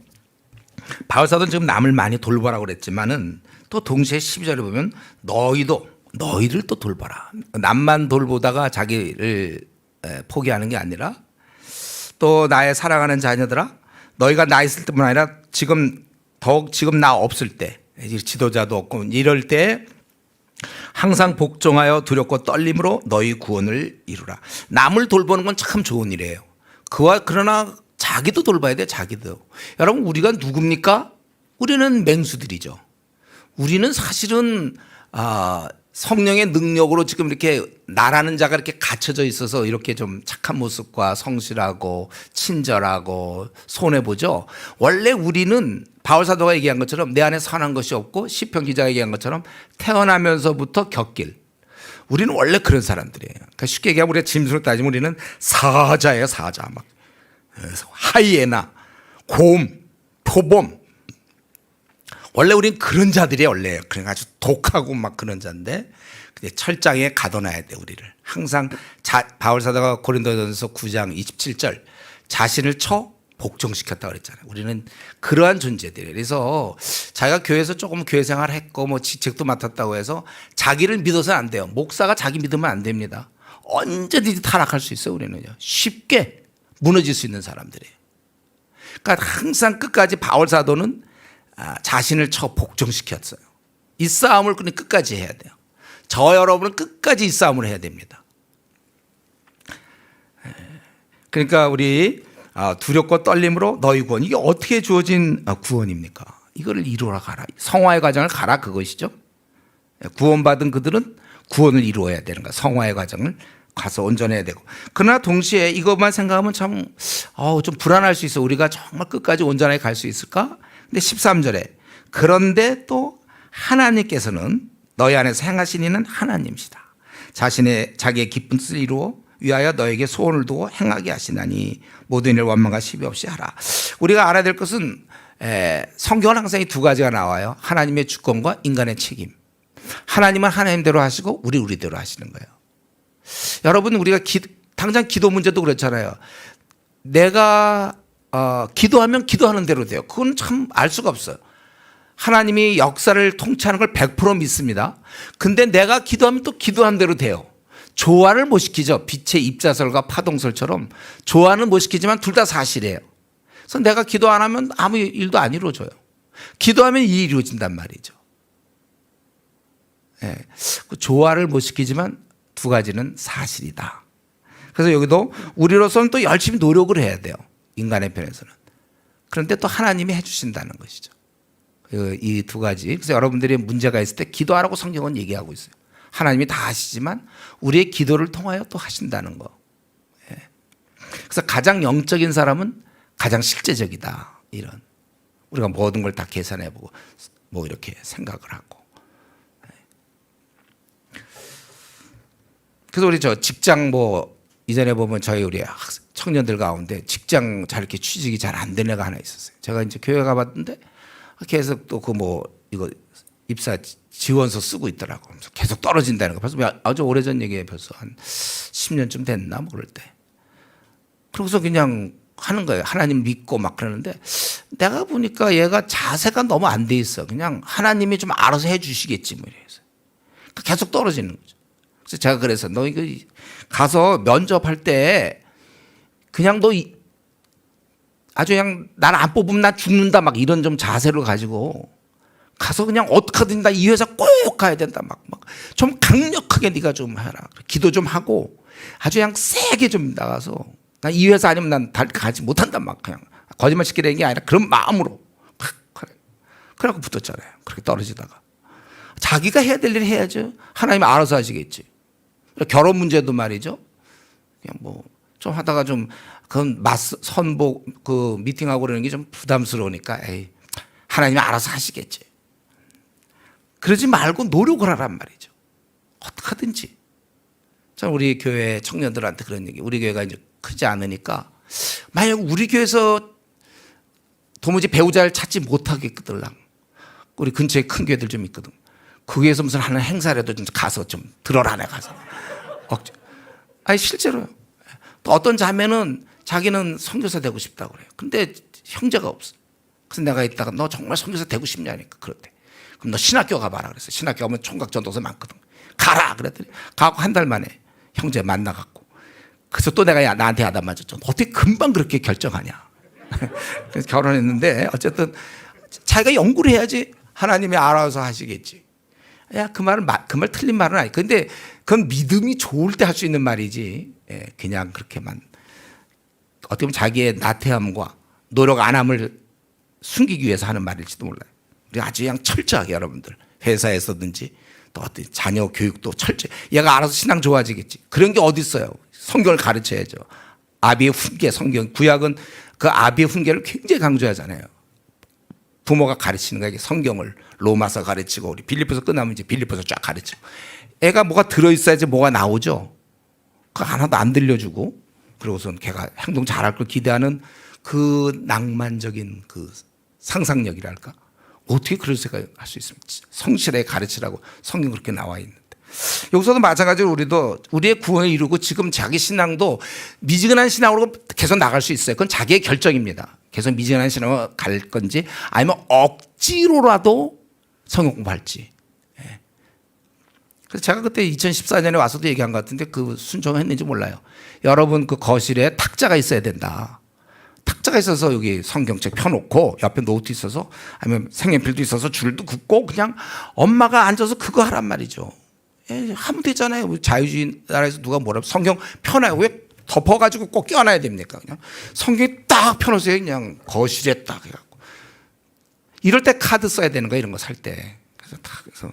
바울사도는 지금 남을 많이 돌보라고 그랬지만은 또 동시에 12절에 보면 너희를 또 돌봐라. 남만 돌보다가 자기를 포기하는 게 아니라 또 나의 사랑하는 자녀들아, 너희가 나 있을 때뿐 아니라 지금 나 없을 때, 지도자도 없고 이럴 때 항상 복종하여 두렵고 떨림으로 너희 구원을 이루라. 남을 돌보는 건 참 좋은 일이에요. 그러나 자기도 돌봐야 돼. 자기도. 여러분 우리가 누굽니까? 우리는 맹수들이죠. 우리는 사실은 성령의 능력으로 지금 이렇게 나라는 자가 이렇게 갇혀져 있어서 이렇게 좀 착한 모습과 성실하고 친절하고 손해보죠. 원래 우리는 바울사도가 얘기한 것처럼 내 안에 선한 것이 없고 시편 기자가 얘기한 것처럼 태어나면서부터 곁길. 우리는 원래 그런 사람들이에요. 그러니까 쉽게 얘기하면 우리가 짐수로 따지면 우리는 사자예요. 사자. 막 하이에나, 곰, 표범. 원래 우린 그런 자들이에요. 원래 그러니까 아주 독하고 막 그런 자인데 철장에 가둬놔야 돼. 우리를 항상 바울사도가 고린도전서 9장 27절 자신을 복종시켰다고 그랬잖아요. 우리는 그러한 존재들이에요. 그래서 자기가 교회에서 조금 교회 생활을 했고 뭐 직책도 맡았다고 해서 자기를 믿어서는 안 돼요. 목사가 자기 믿으면 안 됩니다. 언제든지 타락할 수 있어요. 우리는요. 쉽게 무너질 수 있는 사람들이에요. 그러니까 항상 끝까지 바울사도는 자신을 복종시켰어요. 이 싸움을 그냥 끝까지 해야 돼요. 저 여러분은 끝까지 이 싸움을 해야 됩니다. 그러니까 우리 두렵고 떨림으로 너희 구원. 이게 어떻게 주어진 구원입니까? 이거를 이루어라 가라. 성화의 과정을 가라 그것이죠. 구원받은 그들은 구원을 이루어야 되는 거야. 성화의 과정을 가서 온전해야 되고. 그러나 동시에 이것만 생각하면 참 좀 불안할 수 있어. 우리가 정말 끝까지 온전하게 갈 수 있을까? 근데 13절에 그런데 또 하나님께서는 너희 안에서 행하신 이는 하나님이시다. 자기의 기쁜 뜻을 이루어 위하여 너에게 소원을 두고 행하게 하시나니 모든 일을 원망과 시비 없이 하라. 우리가 알아야 될 것은 성경은 항상 이 두 가지가 나와요. 하나님의 주권과 인간의 책임. 하나님은 하나님대로 하시고 우리대로 하시는 거예요. 여러분 우리가 당장 기도 문제도 그렇잖아요. 내가 기도하면 기도하는 대로 돼요. 그건 참 알 수가 없어요. 하나님이 역사를 통치하는 걸 100% 믿습니다. 근데 내가 기도하면 또 기도한 대로 돼요. 조화를 못 시키죠. 빛의 입자설과 파동설처럼 조화는 못 시키지만 둘 다 사실이에요. 그래서 내가 기도 안 하면 아무 일도 안 이루어져요. 기도하면 일이 이루어진단 말이죠. 예. 그 조화를 못 시키지만 두 가지는 사실이다. 그래서 여기도 우리로서는 또 열심히 노력을 해야 돼요. 인간의 편에서는. 그런데 또 하나님이 해주신다는 것이죠. 이 두 가지. 그래서 여러분들이 문제가 있을 때 기도하라고 성경은 얘기하고 있어요. 하나님이 다 하시지만 우리의 기도를 통하여 또 하신다는 거. 예. 그래서 가장 영적인 사람은 가장 실제적이다. 이런. 우리가 모든 걸 다 계산해보고 뭐 이렇게 생각을 하고. 그래서 우리 저 직장 뭐 이전에 보면 저희 우리 청년들 가운데 직장 잘 이렇게 취직이 잘 안 되는 애가 하나 있었어요. 제가 이제 교회 가봤는데 계속 또 그 뭐 이거 입사 지원서 쓰고 있더라고. 그래서 계속 떨어진다는 거. 벌써 아주 오래전 얘기에 벌써 한 10년쯤 됐나 뭐 그럴 때. 그러고서 그냥 하는 거예요. 하나님 믿고 막 그러는데 내가 보니까 얘가 자세가 너무 안 돼 있어. 그냥 하나님이 좀 알아서 해 주시겠지 뭐 이래서. 계속 떨어지는 거죠. 그래서 제가 그래서 너 이거 가서 면접할 때 그냥 너 아주 그냥 나를 안 뽑으면 나 죽는다 막 이런 좀 자세를 가지고 가서 그냥 어떡하든 나 이 회사 꼭 가야 된다 막 좀 강력하게 네가 좀 해라. 기도 좀 하고 아주 그냥 세게 좀 나가서 나 이 회사 아니면 난 가지 못한다 막 그냥 거짓말 시키려는 게 아니라 그런 마음으로 막 그래갖고 붙었잖아요. 그렇게 떨어지다가 자기가 해야 될 일 해야죠. 하나님이 알아서 하시겠지. 결혼 문제도 말이죠. 그냥 뭐 좀 하다가 좀 그건 선복 그 미팅하고 그러는 게 좀 부담스러우니까 에이 하나님이 알아서 하시겠지. 그러지 말고 노력을 하란 말이죠. 어떡하든지. 자, 우리 교회 청년들한테 그런 얘기. 우리 교회가 이제 크지 않으니까 만약 우리 교회에서 도무지 배우자를 찾지 못하겠거든. 우리 근처에 큰 교회들 좀 있거든. 그 교회에서 무슨 하는 행사라도 좀 가서 좀 들어라 내 가서. 아니 실제로요. 또 어떤 자매는 자기는 선교사 되고 싶다고 그래요. 근데 형제가 없어. 그래서 내가 이따가 너 정말 선교사 되고 싶냐니까 그렇대. 그럼 너 신학교 가봐라 그랬어. 신학교 가면 총각 전도서 많거든. 가라 그랬더니 가고 한 달 만에 형제 만나갖고. 그래서 또 내가 나한테 야단 맞았죠. 어떻게 금방 그렇게 결정하냐. 그래서 결혼했는데 어쨌든 자기가 연구를 해야지 하나님이 알아서 하시겠지. 야, 그 말 틀린 말은 아니. 근데 그건 믿음이 좋을 때 할 수 있는 말이지. 예, 그냥 그렇게만 어떻게 보면 자기의 나태함과 노력 안 함을 숨기기 위해서 하는 말일지도 몰라요. 우리 아주 그냥 철저하게 여러분들 회사에서든지 또 어떤 자녀 교육도 철저히 얘가 알아서 신앙 좋아지겠지. 그런 게 어디 있어요. 성경을 가르쳐야죠. 아비의 훈계 성경 구약은 그 아비의 훈계를 굉장히 강조하잖아요. 부모가 가르치는 거예요. 성경을 로마서 가르치고 우리 빌립보서 끝나면 이제 빌립보서 쫙 가르치고 애가 뭐가 들어있어야지 뭐가 나오죠. 그거 하나도 안 들려주고 그러고선 걔가 행동 잘할 걸 기대하는 그 낭만적인 그 상상력이랄까 어떻게 그럴 생각할 수 있습니까? 성실하게 가르치라고 성경 그렇게 나와 있는데 여기서도 마찬가지로 우리도 우리의 구원을 이루고 지금 자기 신앙도 미지근한 신앙으로 계속 나갈 수 있어요. 그건 자기의 결정입니다. 계속 미지근한 신앙으로 갈 건지 아니면 억지로라도 성경 공부할지. 예. 그래서 제가 그때 2014년에 와서도 얘기한 것 같은데 그 순종했는지 몰라요. 여러분 그 거실에 탁자가 있어야 된다. 탁자가 있어서 여기 성경책 펴놓고 옆에 노트 있어서 아니면 색연필도 있어서 줄도 긋고 그냥 엄마가 앉아서 그거 하란 말이죠. 예, 하면 되잖아요. 우리 자유주의 나라에서 누가 뭐라고 성경 펴놔요. 왜 덮어가지고 꼭 껴놔야 됩니까? 그냥 성경에 딱 펴놓으세요. 그냥 거실에 딱 해갖고. 이럴 때 카드 써야 되는 거야. 이런 거 살 때. 그래서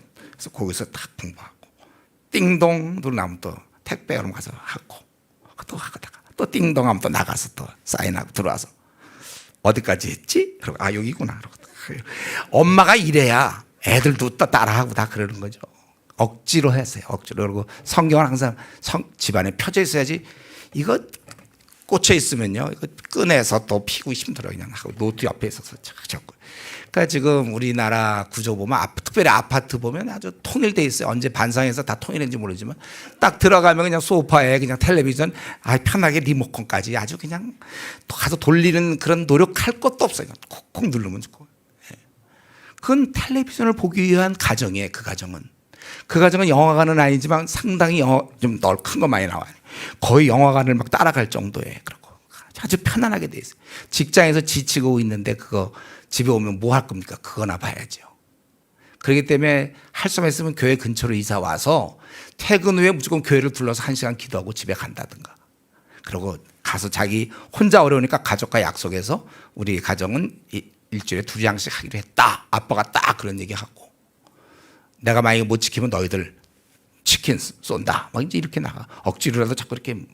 거기서 딱 공부하고. 띵동 누르 나면 또 택배 여름 가서 하고. 또 하다가 또 띵동 하면 또 나가서 또 사인하고 들어와서. 어디까지 했지? 그러고 아 여기구나. 그러고. 엄마가 이래야 애들도 또 따라하고 다 그러는 거죠. 억지로 했어요. 억지로. 그리고 성경은 항상 집안에 펴져 있어야지 이거 꽂혀 있으면요. 이거 꺼내서 또 피고 힘들어 그냥 하고 노트 옆에 있어서 자꾸. 그러니까 지금 우리나라 구조 보면 특별히 아파트 보면 아주 통일돼 있어요. 언제 반상에서 다 통일했는지 모르지만 딱 들어가면 그냥 소파에 그냥 텔레비전 편하게 리모컨까지 아주 그냥 가서 돌리는 그런 노력할 것도 없어요. 콕콕 누르면 좋고. 그건 텔레비전을 보기 위한 가정이에요. 그 가정은 영화관은 아니지만 상당히 좀 큰 거 많이 나와요. 거의 영화관을 막 따라갈 정도에 그렇고 아주 편안하게 돼 있어요. 직장에서 지치고 있는데 그거 집에 오면 뭐 할 겁니까? 그거나 봐야죠. 그렇기 때문에 할 수만 있으면 교회 근처로 이사 와서 퇴근 후에 무조건 교회를 둘러서 1시간 기도하고 집에 간다든가. 그리고 가서 자기 혼자 어려우니까 가족과 약속해서 우리 가정은 일주일에 2장씩 하기로 했다. 아빠가 딱 그런 얘기하고 내가 만약에 못 지키면 너희들 치킨 쏜다. 막 이제 이렇게 나가. 억지로라도 자꾸 이렇게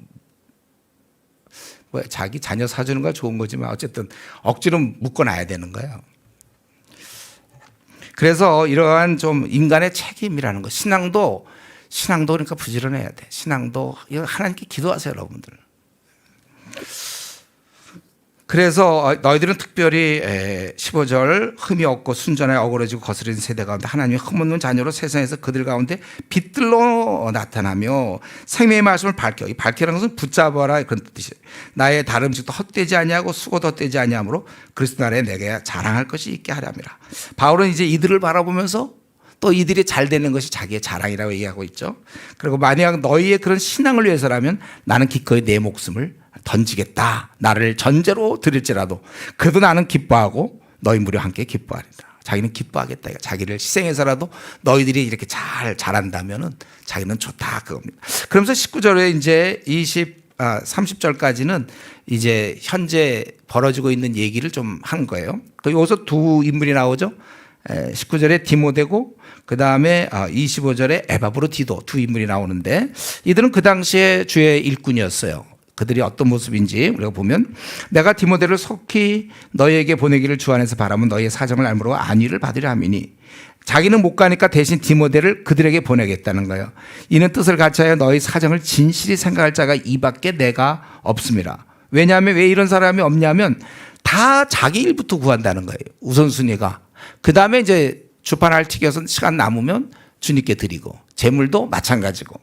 자기 자녀 사주는 건 좋은 거지만 어쨌든 억지로 묶어놔야 되는 거예요. 그래서 이러한 좀 인간의 책임이라는 거. 신앙도 그러니까 부지런해야 돼. 신앙도 하나님께 기도하세요, 여러분들. 그래서 너희들은 특별히 15절 흠이 없고 순전하게 어그러지고 거스르는 세대 가운데 하나님의 흠없는 자녀로 세상에서 그들 가운데 빛들로 나타나며 생명의 말씀을 밝혀. 이 밝히라는 것은 붙잡아라 그런 뜻이에요. 나의 다름직도 헛되지 아니하고 수고도 헛되지 아니하므로 그리스도 안에 내게 자랑할 것이 있게 하렵니다. 바울은 이제 이들을 바라보면서 또 이들이 잘 되는 것이 자기의 자랑이라고 얘기하고 있죠. 그리고 만약 너희의 그런 신앙을 위해서라면 나는 기꺼이 내 목숨을 던지겠다. 나를 전제로 드릴지라도 그래도 나는 기뻐하고 너희 무려 함께 기뻐하리라. 자기는 기뻐하겠다. 자기를 희생해서라도 너희들이 이렇게 잘한다면은 자기는 좋다 그겁니다. 그러면서 19절에 이제 30절까지는 이제 현재 벌어지고 있는 얘기를 좀 한 거예요. 여기서 두 인물이 나오죠. 19절에 디모데고 그 다음에 25절에 에바브로디도 두 인물이 나오는데 이들은 그 당시에 주의 일꾼이었어요. 그들이 어떤 모습인지 우리가 보면 내가 디모데를 속히 너희에게 보내기를 주 안에서 바라면 너희의 사정을 알므로 안위를 받으려 함이니 자기는 못 가니까 대신 디모데를 그들에게 보내겠다는 거예요. 이는 뜻을 같이하여 너희 사정을 진실히 생각할 자가 이밖에 내가 없습니다. 왜냐하면 왜 이런 사람이 없냐면 다 자기 일부터 구한다는 거예요. 우선순위가. 그 다음에 이제 주판할 튀겨서 시간 남으면 주님께 드리고 재물도 마찬가지고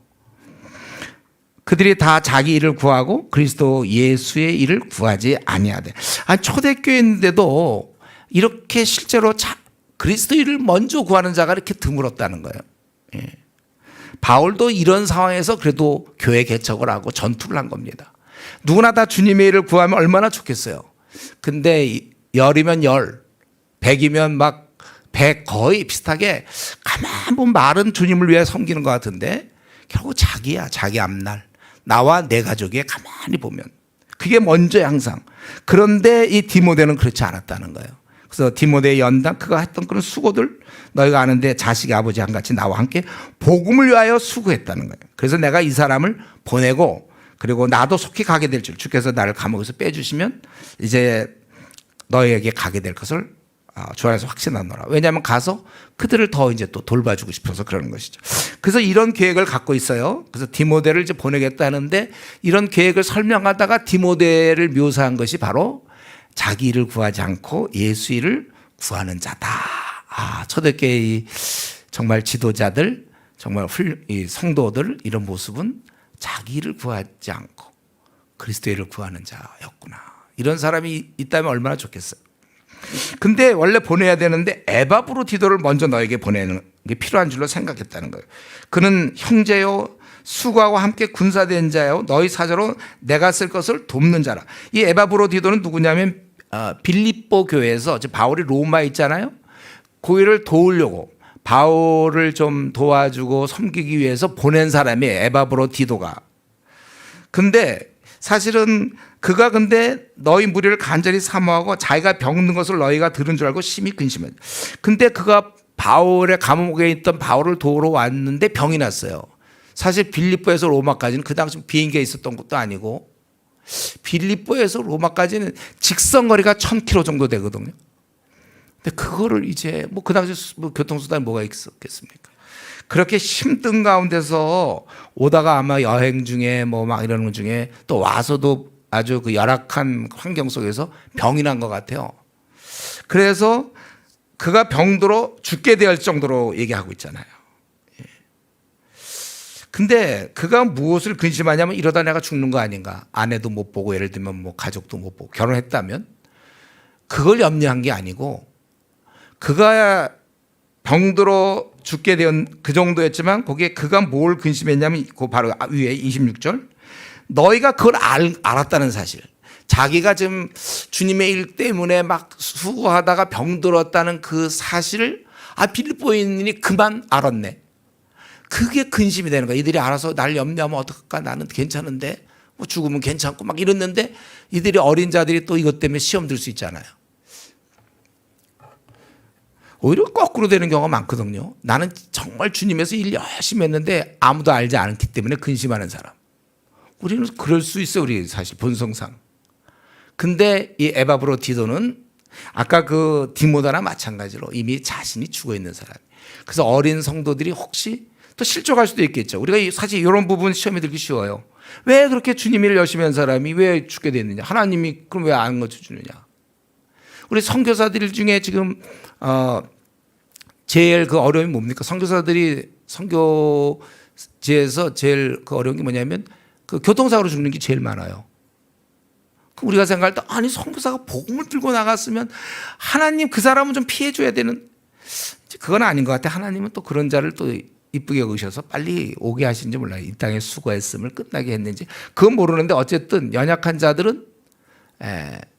그들이 다 자기 일을 구하고 그리스도 예수의 일을 구하지 아니하되. 초대교회인데도 이렇게 실제로 그리스도 일을 먼저 구하는 자가 이렇게 드물었다는 거예요. 예. 바울도 이런 상황에서 그래도 교회 개척을 하고 전투를 한 겁니다. 누구나 다 주님의 일을 구하면 얼마나 좋겠어요. 근데 10이면 10, 100이면 막 100 거의 비슷하게 가만 보면 말은 주님을 위해 섬기는 것 같은데 결국 자기야, 자기 앞날. 나와 내 가족에 가만히 보면 그게 먼저야 항상. 그런데 이 디모데는 그렇지 않았다는 거예요. 그래서 디모데의 연단 그가 했던 그런 수고들 너희가 아는데 자식의 아버지 한같이 나와 함께 복음을 위하여 수고했다는 거예요. 그래서 내가 이 사람을 보내고 그리고 나도 속히 가게 될 줄 주께서 나를 감옥에서 빼주시면 이제 너희에게 가게 될 것을 주 안에서 확신하노라. 왜냐하면 가서 그들을 더 이제 또 돌봐주고 싶어서 그러는 것이죠. 그래서 이런 계획을 갖고 있어요. 그래서 디모데를 이제 보내겠다 하는데 이런 계획을 설명하다가 디모데를 묘사한 것이 바로 자기 일을 구하지 않고 예수 일을 구하는 자다. 초대교회의 정말 지도자들, 정말 이 성도들 이런 모습은 자기 일을 구하지 않고 그리스도 일을 구하는 자였구나. 이런 사람이 있다면 얼마나 좋겠어요. 근데 원래 보내야 되는데 에바브로디도를 먼저 너에게 보내는 게 필요한 줄로 생각했다는 거예요. 그는 형제요 수고하고 함께 군사된 자요 너희 사자로 내가 쓸 것을 돕는 자라. 이 에바브로디도는 누구냐면 빌립보 교회에서 바울이 로마에 있잖아요. 거기를 도우려고 바울을 좀 도와주고 섬기기 위해서 보낸 사람이에요. 에바브로디도가. 근데 사실은 그가 근데 너희 무리를 간절히 사모하고 자기가 병든 것을 너희가 들은 줄 알고 심히 근심했어요. 근데 그가 바울의 감옥에 있던 바울을 도우러 왔는데 병이 났어요. 사실 빌립보에서 로마까지는 그 당시 비행기에 있었던 것도 아니고 빌립보에서 로마까지는 직선거리가 1000km 정도 되거든요. 근데 그거를 이제 그 당시 교통수단이 뭐가 있었겠습니까? 그렇게 힘든 가운데서 오다가 아마 여행 중에 막 이러는 것 중에 또 와서도 아주 그 열악한 환경 속에서 병이 난 것 같아요. 그래서 그가 병들어 죽게 될 정도로 얘기하고 있잖아요. 근데 그가 무엇을 근심하냐면 이러다 내가 죽는 거 아닌가. 아내도 못 보고 예를 들면 뭐 가족도 못 보고 결혼했다면 그걸 염려한 게 아니고 그가 병들어 죽게 된 그 정도였지만 거기에 그가 뭘 근심했냐면 그 바로 위에 26절 너희가 그걸 알았다는 사실. 자기가 지금 주님의 일 때문에 막 수고하다가 병들었다는 그 사실을 빌립보인이 그만 알았네. 그게 근심이 되는 거야. 이들이 알아서 날 염려하면 어떡할까? 나는 괜찮은데 뭐 죽으면 괜찮고 막 이랬는데 이들이 어린 자들이 또 이것 때문에 시험 들 수 있잖아요. 오히려 거꾸로 되는 경우가 많거든요. 나는 정말 주님에서 일 열심히 했는데 아무도 알지 않기 때문에 근심하는 사람. 우리는 그럴 수 있어요. 우리 사실 본성상. 근데 이 에바브로디도는 아까 그 디모데나 마찬가지로 이미 자신이 죽어 있는 사람. 그래서 어린 성도들이 혹시 또 실족할 수도 있겠죠. 우리가 사실 이런 부분 시험에 들기 쉬워요. 왜 그렇게 주님 일을 열심히 한 사람이 왜 죽게 됐느냐? 하나님이 그럼 왜 안 고쳐주느냐? 우리 선교사들 중에 지금 제일 그 어려움이 뭡니까? 선교사들이 선교지에서 제일 그 어려운 게 뭐냐면 그 교통사고로 죽는 게 제일 많아요. 우리가 생각할 때 아니 선교사가 복음을 들고 나갔으면 하나님 그 사람은 좀 피해줘야 되는 그건 아닌 것 같아. 하나님은 또 그런 자를 또 이쁘게 여기셔서 빨리 오게 하신지 몰라요. 이 땅에 수고했음을 끝나게 했는지 그건 모르는데 어쨌든 연약한 자들은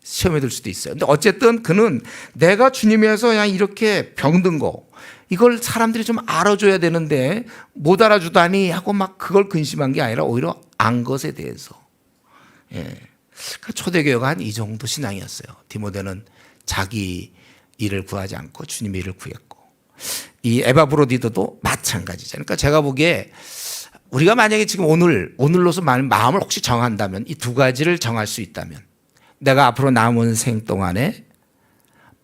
시험에 들 수도 있어요. 근데 어쨌든 그는 내가 주님에서 그냥 이렇게 병든 거 이걸 사람들이 좀 알아줘야 되는데 못 알아주다니 하고 막 그걸 근심한 게 아니라 오히려 안 것에 대해서 초대교회가 한 이 정도 신앙이었어요. 디모데는 자기 일을 구하지 않고 주님의 일을 구했고 이 에바브로디도도 마찬가지죠. 그러니까 제가 보기에 우리가 만약에 지금 오늘로서 마음을 혹시 정한다면 이 두 가지를 정할 수 있다면 내가 앞으로 남은 생 동안에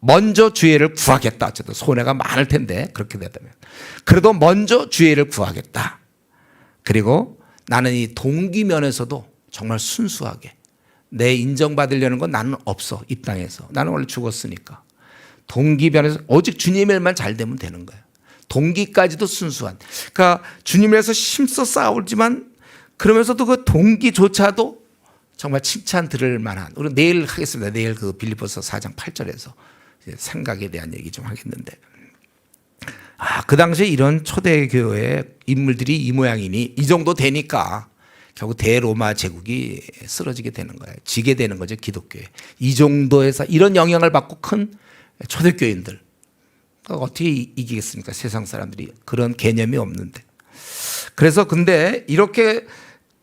먼저 주의 일을 구하겠다. 어쨌든 손해가 많을 텐데 그렇게 된다면 그래도 먼저 주의 일을 구하겠다. 그리고 나는 이 동기 면에서도 정말 순수하게 내 인정받으려는 건 나는 없어. 이 땅에서 나는 원래 죽었으니까 동기 면에서 오직 주님의 일만 잘 되면 되는 거예요. 동기까지도 순수한. 그러니까 주님에서 힘써 싸우지만 그러면서도 그 동기조차도 정말 칭찬 들을 만한. 우리 내일 하겠습니다. 내일 그 빌립보서 4장 8절에서 생각에 대한 얘기 좀 하겠는데. 그 당시에 이런 초대교회 인물들이 이 모양이니 이 정도 되니까 결국 대로마 제국이 쓰러지게 되는 거예요. 지게 되는 거죠. 기독교에. 이 정도에서 이런 영향을 받고 큰 초대교인들. 어떻게 이기겠습니까? 세상 사람들이 그런 개념이 없는데. 그래서 근데 이렇게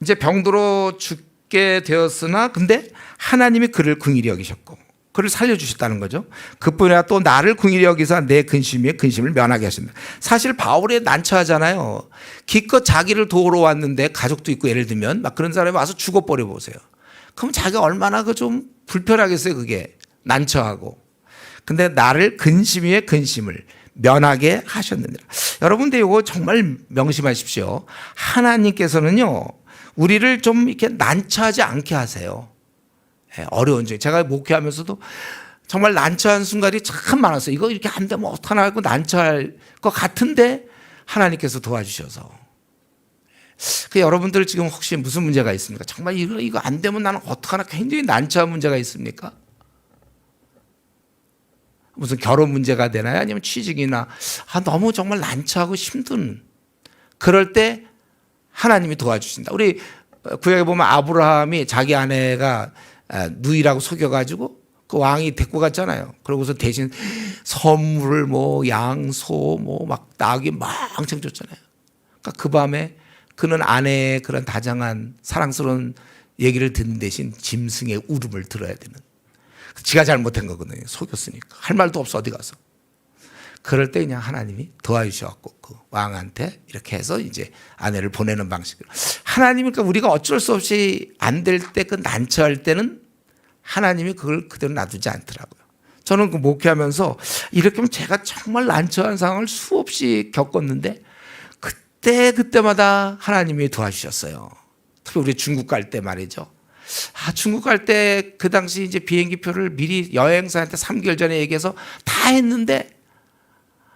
이제 병들어 죽게 되었으나 근데 하나님이 그를 긍휼히 여기셨고 그를 살려주셨다는 거죠. 그뿐 아니라 또 나를 긍휼히 여기서 내 근심을 면하게 하십니다. 사실 바울이 난처하잖아요. 기껏 자기를 도우러 왔는데 가족도 있고 예를 들면 막 그런 사람이 와서 죽어버려 보세요. 그럼 자기가 얼마나 그 좀 불편하겠어요. 그게 난처하고. 근데 나를 근심 위에 근심을 면하게 하셨느니라. 여러분들 이거 정말 명심하십시오. 하나님께서는요 우리를 좀 이렇게 난처하지 않게 하세요. 어려운 중에 제가 목회하면서도 정말 난처한 순간이 참 많았어요. 이거 이렇게 안 되면 어떡하나 하고 난처할 것 같은데 하나님께서 도와주셔서. 여러분들 지금 혹시 무슨 문제가 있습니까? 정말 이거 안 되면 나는 어떡하나 굉장히 난처한 문제가 있습니까? 무슨 결혼 문제가 되나요? 아니면 취직이나 너무 정말 난처하고 힘든 그럴 때 하나님이 도와주신다. 우리 구약에 보면 아브라함이 자기 아내가 누이라고 속여가지고 그 왕이 데리고 갔잖아요. 그러고서 대신 선물을 뭐 양소 뭐 막 낙이 망청 줬잖아요. 그러니까 그 밤에 그는 아내의 그런 다정한 사랑스러운 얘기를 듣는 대신 짐승의 울음을 들어야 되는. 지가 잘못한 거거든요. 속였으니까. 할 말도 없어 어디 가서. 그럴 때 그냥 하나님이 도와주셔갖고 그 왕한테 이렇게 해서 이제 아내를 보내는 방식으로. 하나님이 그러니까 우리가 어쩔 수 없이 안 될 때 그 난처할 때는 하나님이 그걸 그대로 놔두지 않더라고요. 저는 그 목회하면서 이렇게 하면 제가 정말 난처한 상황을 수없이 겪었는데 그때마다 하나님이 도와주셨어요. 특히 우리 중국 갈 때 말이죠. 중국 갈 때 그 당시 이제 비행기 표를 미리 여행사한테 3개월 전에 얘기해서 다 했는데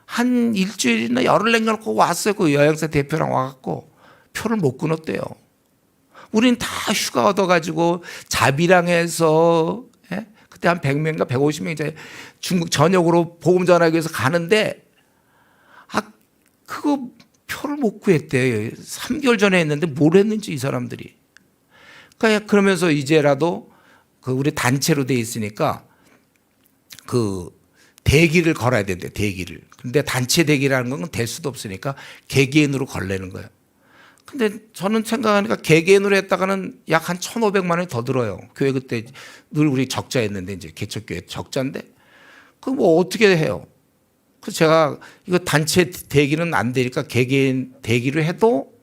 한 일주일이나 열흘 남겨놓고 왔어요. 그 여행사 대표랑 와갖고 표를 못 끊었대요. 우린 다 휴가 얻어가지고 자비랑해서 그때 한 100명인가 150명 이제 중국 전역으로 보험 전화기 위해서 가는데 그거 표를 못 구했대. 3개월 전에 했는데 뭘 했는지 이 사람들이. 그러면서 이제라도 그 우리 단체로 돼 있으니까 그 대기를 걸어야 된대. 대기를. 근데 단체 대기라는 건 될 수도 없으니까 개개인으로 걸려는 거예요. 근데 저는 생각하니까 개개인으로 했다가는 약 한 1,500만 원이 더 들어요. 교회 그때 늘 우리 적자였는데 이제 개척교회 적자인데 그 뭐 어떻게 해요? 그래서 제가 이거 단체 대기는 안 되니까 개개인 대기를 해도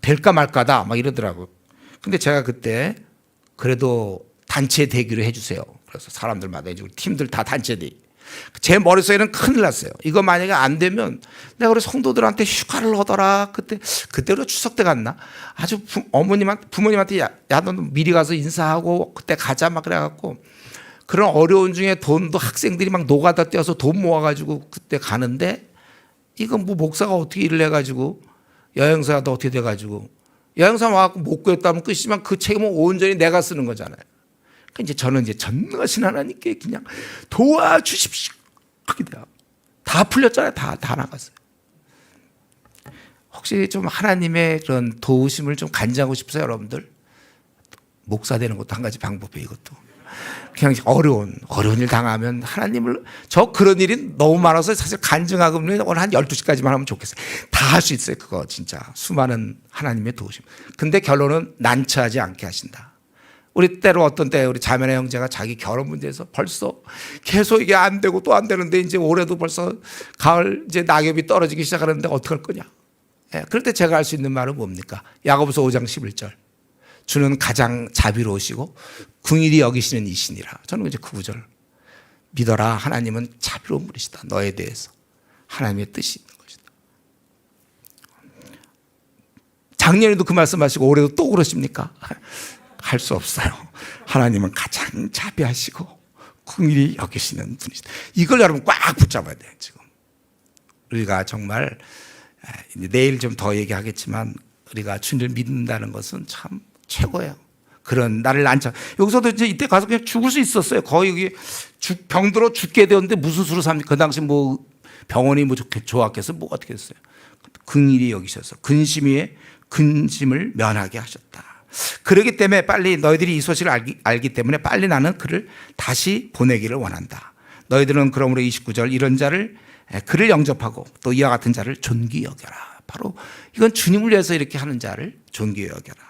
될까 말까다 막 이러더라고요. 근데 제가 그때 그래도 단체 대기를 해주세요. 그래서 사람들마다 이제 우리 팀들 다 단체 대기. 제 머릿속에는 큰일 났어요. 이거 만약에 안 되면 내가 우리 성도들한테 휴가를 얻어라. 그때로 추석 때 갔나? 아주 부모님한테 야, 너 미리 가서 인사하고 그때 가자 막 그래갖고 그런 어려운 중에 돈도 학생들이 막 노가다 뛰어서 돈 모아가지고 그때 가는데 이건 뭐 목사가 어떻게 일을 해가지고 여행사도 어떻게 돼가지고 여행사 와갖고 못 구했다면 끝이지만 그 책임은 온전히 내가 쓰는 거잖아요. 그러니까 이제 저는 이제 전능하신 하나님께 그냥 도와주십시오. 그렇게 돼요. 다 풀렸잖아요. 다 나갔어요. 혹시 좀 하나님의 그런 도우심을 좀 간증하고 싶으세요, 여러분들? 목사 되는 것도 한 가지 방법이에요, 이것도. 그냥 어려운 일 당하면 하나님을 저 그런 일이 너무 많아서 사실 간증하고는 오늘 한 12시까지만 하면 좋겠어요. 다 할 수 있어요. 그거 진짜 수많은 하나님의 도우심. 근데 결론은 난처하지 않게 하신다. 우리 때로 어떤 때 우리 자매나 형제가 자기 결혼 문제에서 벌써 계속 이게 안 되고 또 안 되는데 이제 올해도 벌써 가을 이제 낙엽이 떨어지기 시작하는데 어떡할 거냐. 그럴 때 제가 할 수 있는 말은 뭡니까? 야고보서 5장 11절. 주는 가장 자비로우시고 긍일히 여기시는 이시니라. 저는 이제 그 구절 믿어라. 하나님은 자비로운 분이시다. 너에 대해서 하나님의 뜻이 있는 것이다. 작년에도 그 말씀하시고 올해도 또 그러십니까? 할 수 없어요. 하나님은 가장 자비하시고 긍일히 여기시는 분이시다. 이걸 여러분 꽉 붙잡아야 돼요. 지금 우리가 정말 내일 좀 더 얘기하겠지만 우리가 주님을 믿는다는 것은 참 최고예요. 그런 나를 난처. 여기서도 이제 이때 가서 그냥 죽을 수 있었어요. 거의 여기 병들어 죽게 되었는데 무슨 수로 삽니까? 그 당시 뭐 병원이 뭐 좋았겠어? 뭐 어떻게 했어요? 긍일히 여기셔서 근심을 면하게 하셨다. 그러기 때문에 빨리 너희들이 이 소식을 알기 때문에 빨리 나는 그를 다시 보내기를 원한다. 너희들은 그러므로 29절 이런 자를 그를 영접하고 또 이와 같은 자를 존귀 여겨라. 바로 이건 주님을 위해서 이렇게 하는 자를 존귀 여겨라.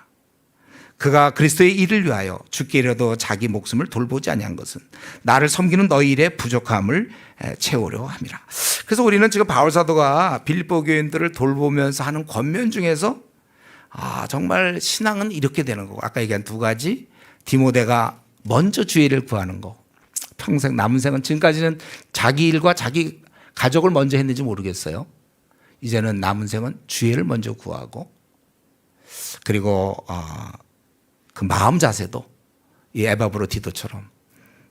그가 그리스도의 일을 위하여 죽게 이르도 자기 목숨을 돌보지 아니한 것은 나를 섬기는 너희 일의 부족함을 채우려 함이라. 그래서 우리는 지금 바울 사도가 빌립보 교인들을 돌보면서 하는 권면 중에서 정말 신앙은 이렇게 되는 거고 아까 얘기한 두 가지 디모데가 먼저 주의 일을 구하는 거 평생 남은 생은 지금까지는 자기 일과 자기 가족을 먼저 했는지 모르겠어요. 이제는 남은 생은 주의 일을 먼저 구하고 그리고 그 마음 자세도 이 에바브로디도처럼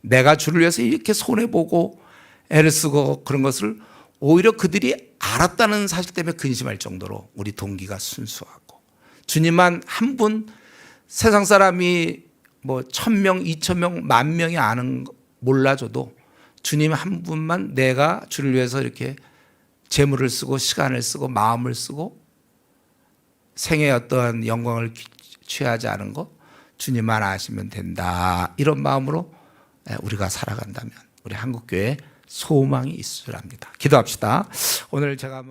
내가 주를 위해서 이렇게 손해보고 애를 쓰고 그런 것을 오히려 그들이 알았다는 사실 때문에 근심할 정도로 우리 동기가 순수하고 주님만 한 분 세상 사람이 뭐 1,000명, 2,000명, 10,000명이 아는 몰라줘도 주님 한 분만 내가 주를 위해서 이렇게 재물을 쓰고 시간을 쓰고 마음을 쓰고 생애의 어떠한 영광을 취하지 않은 것 주님만 아시면 된다. 이런 마음으로 우리가 살아간다면 우리 한국교회에 소망이 있으랍니다. 기도합시다. 오늘 제가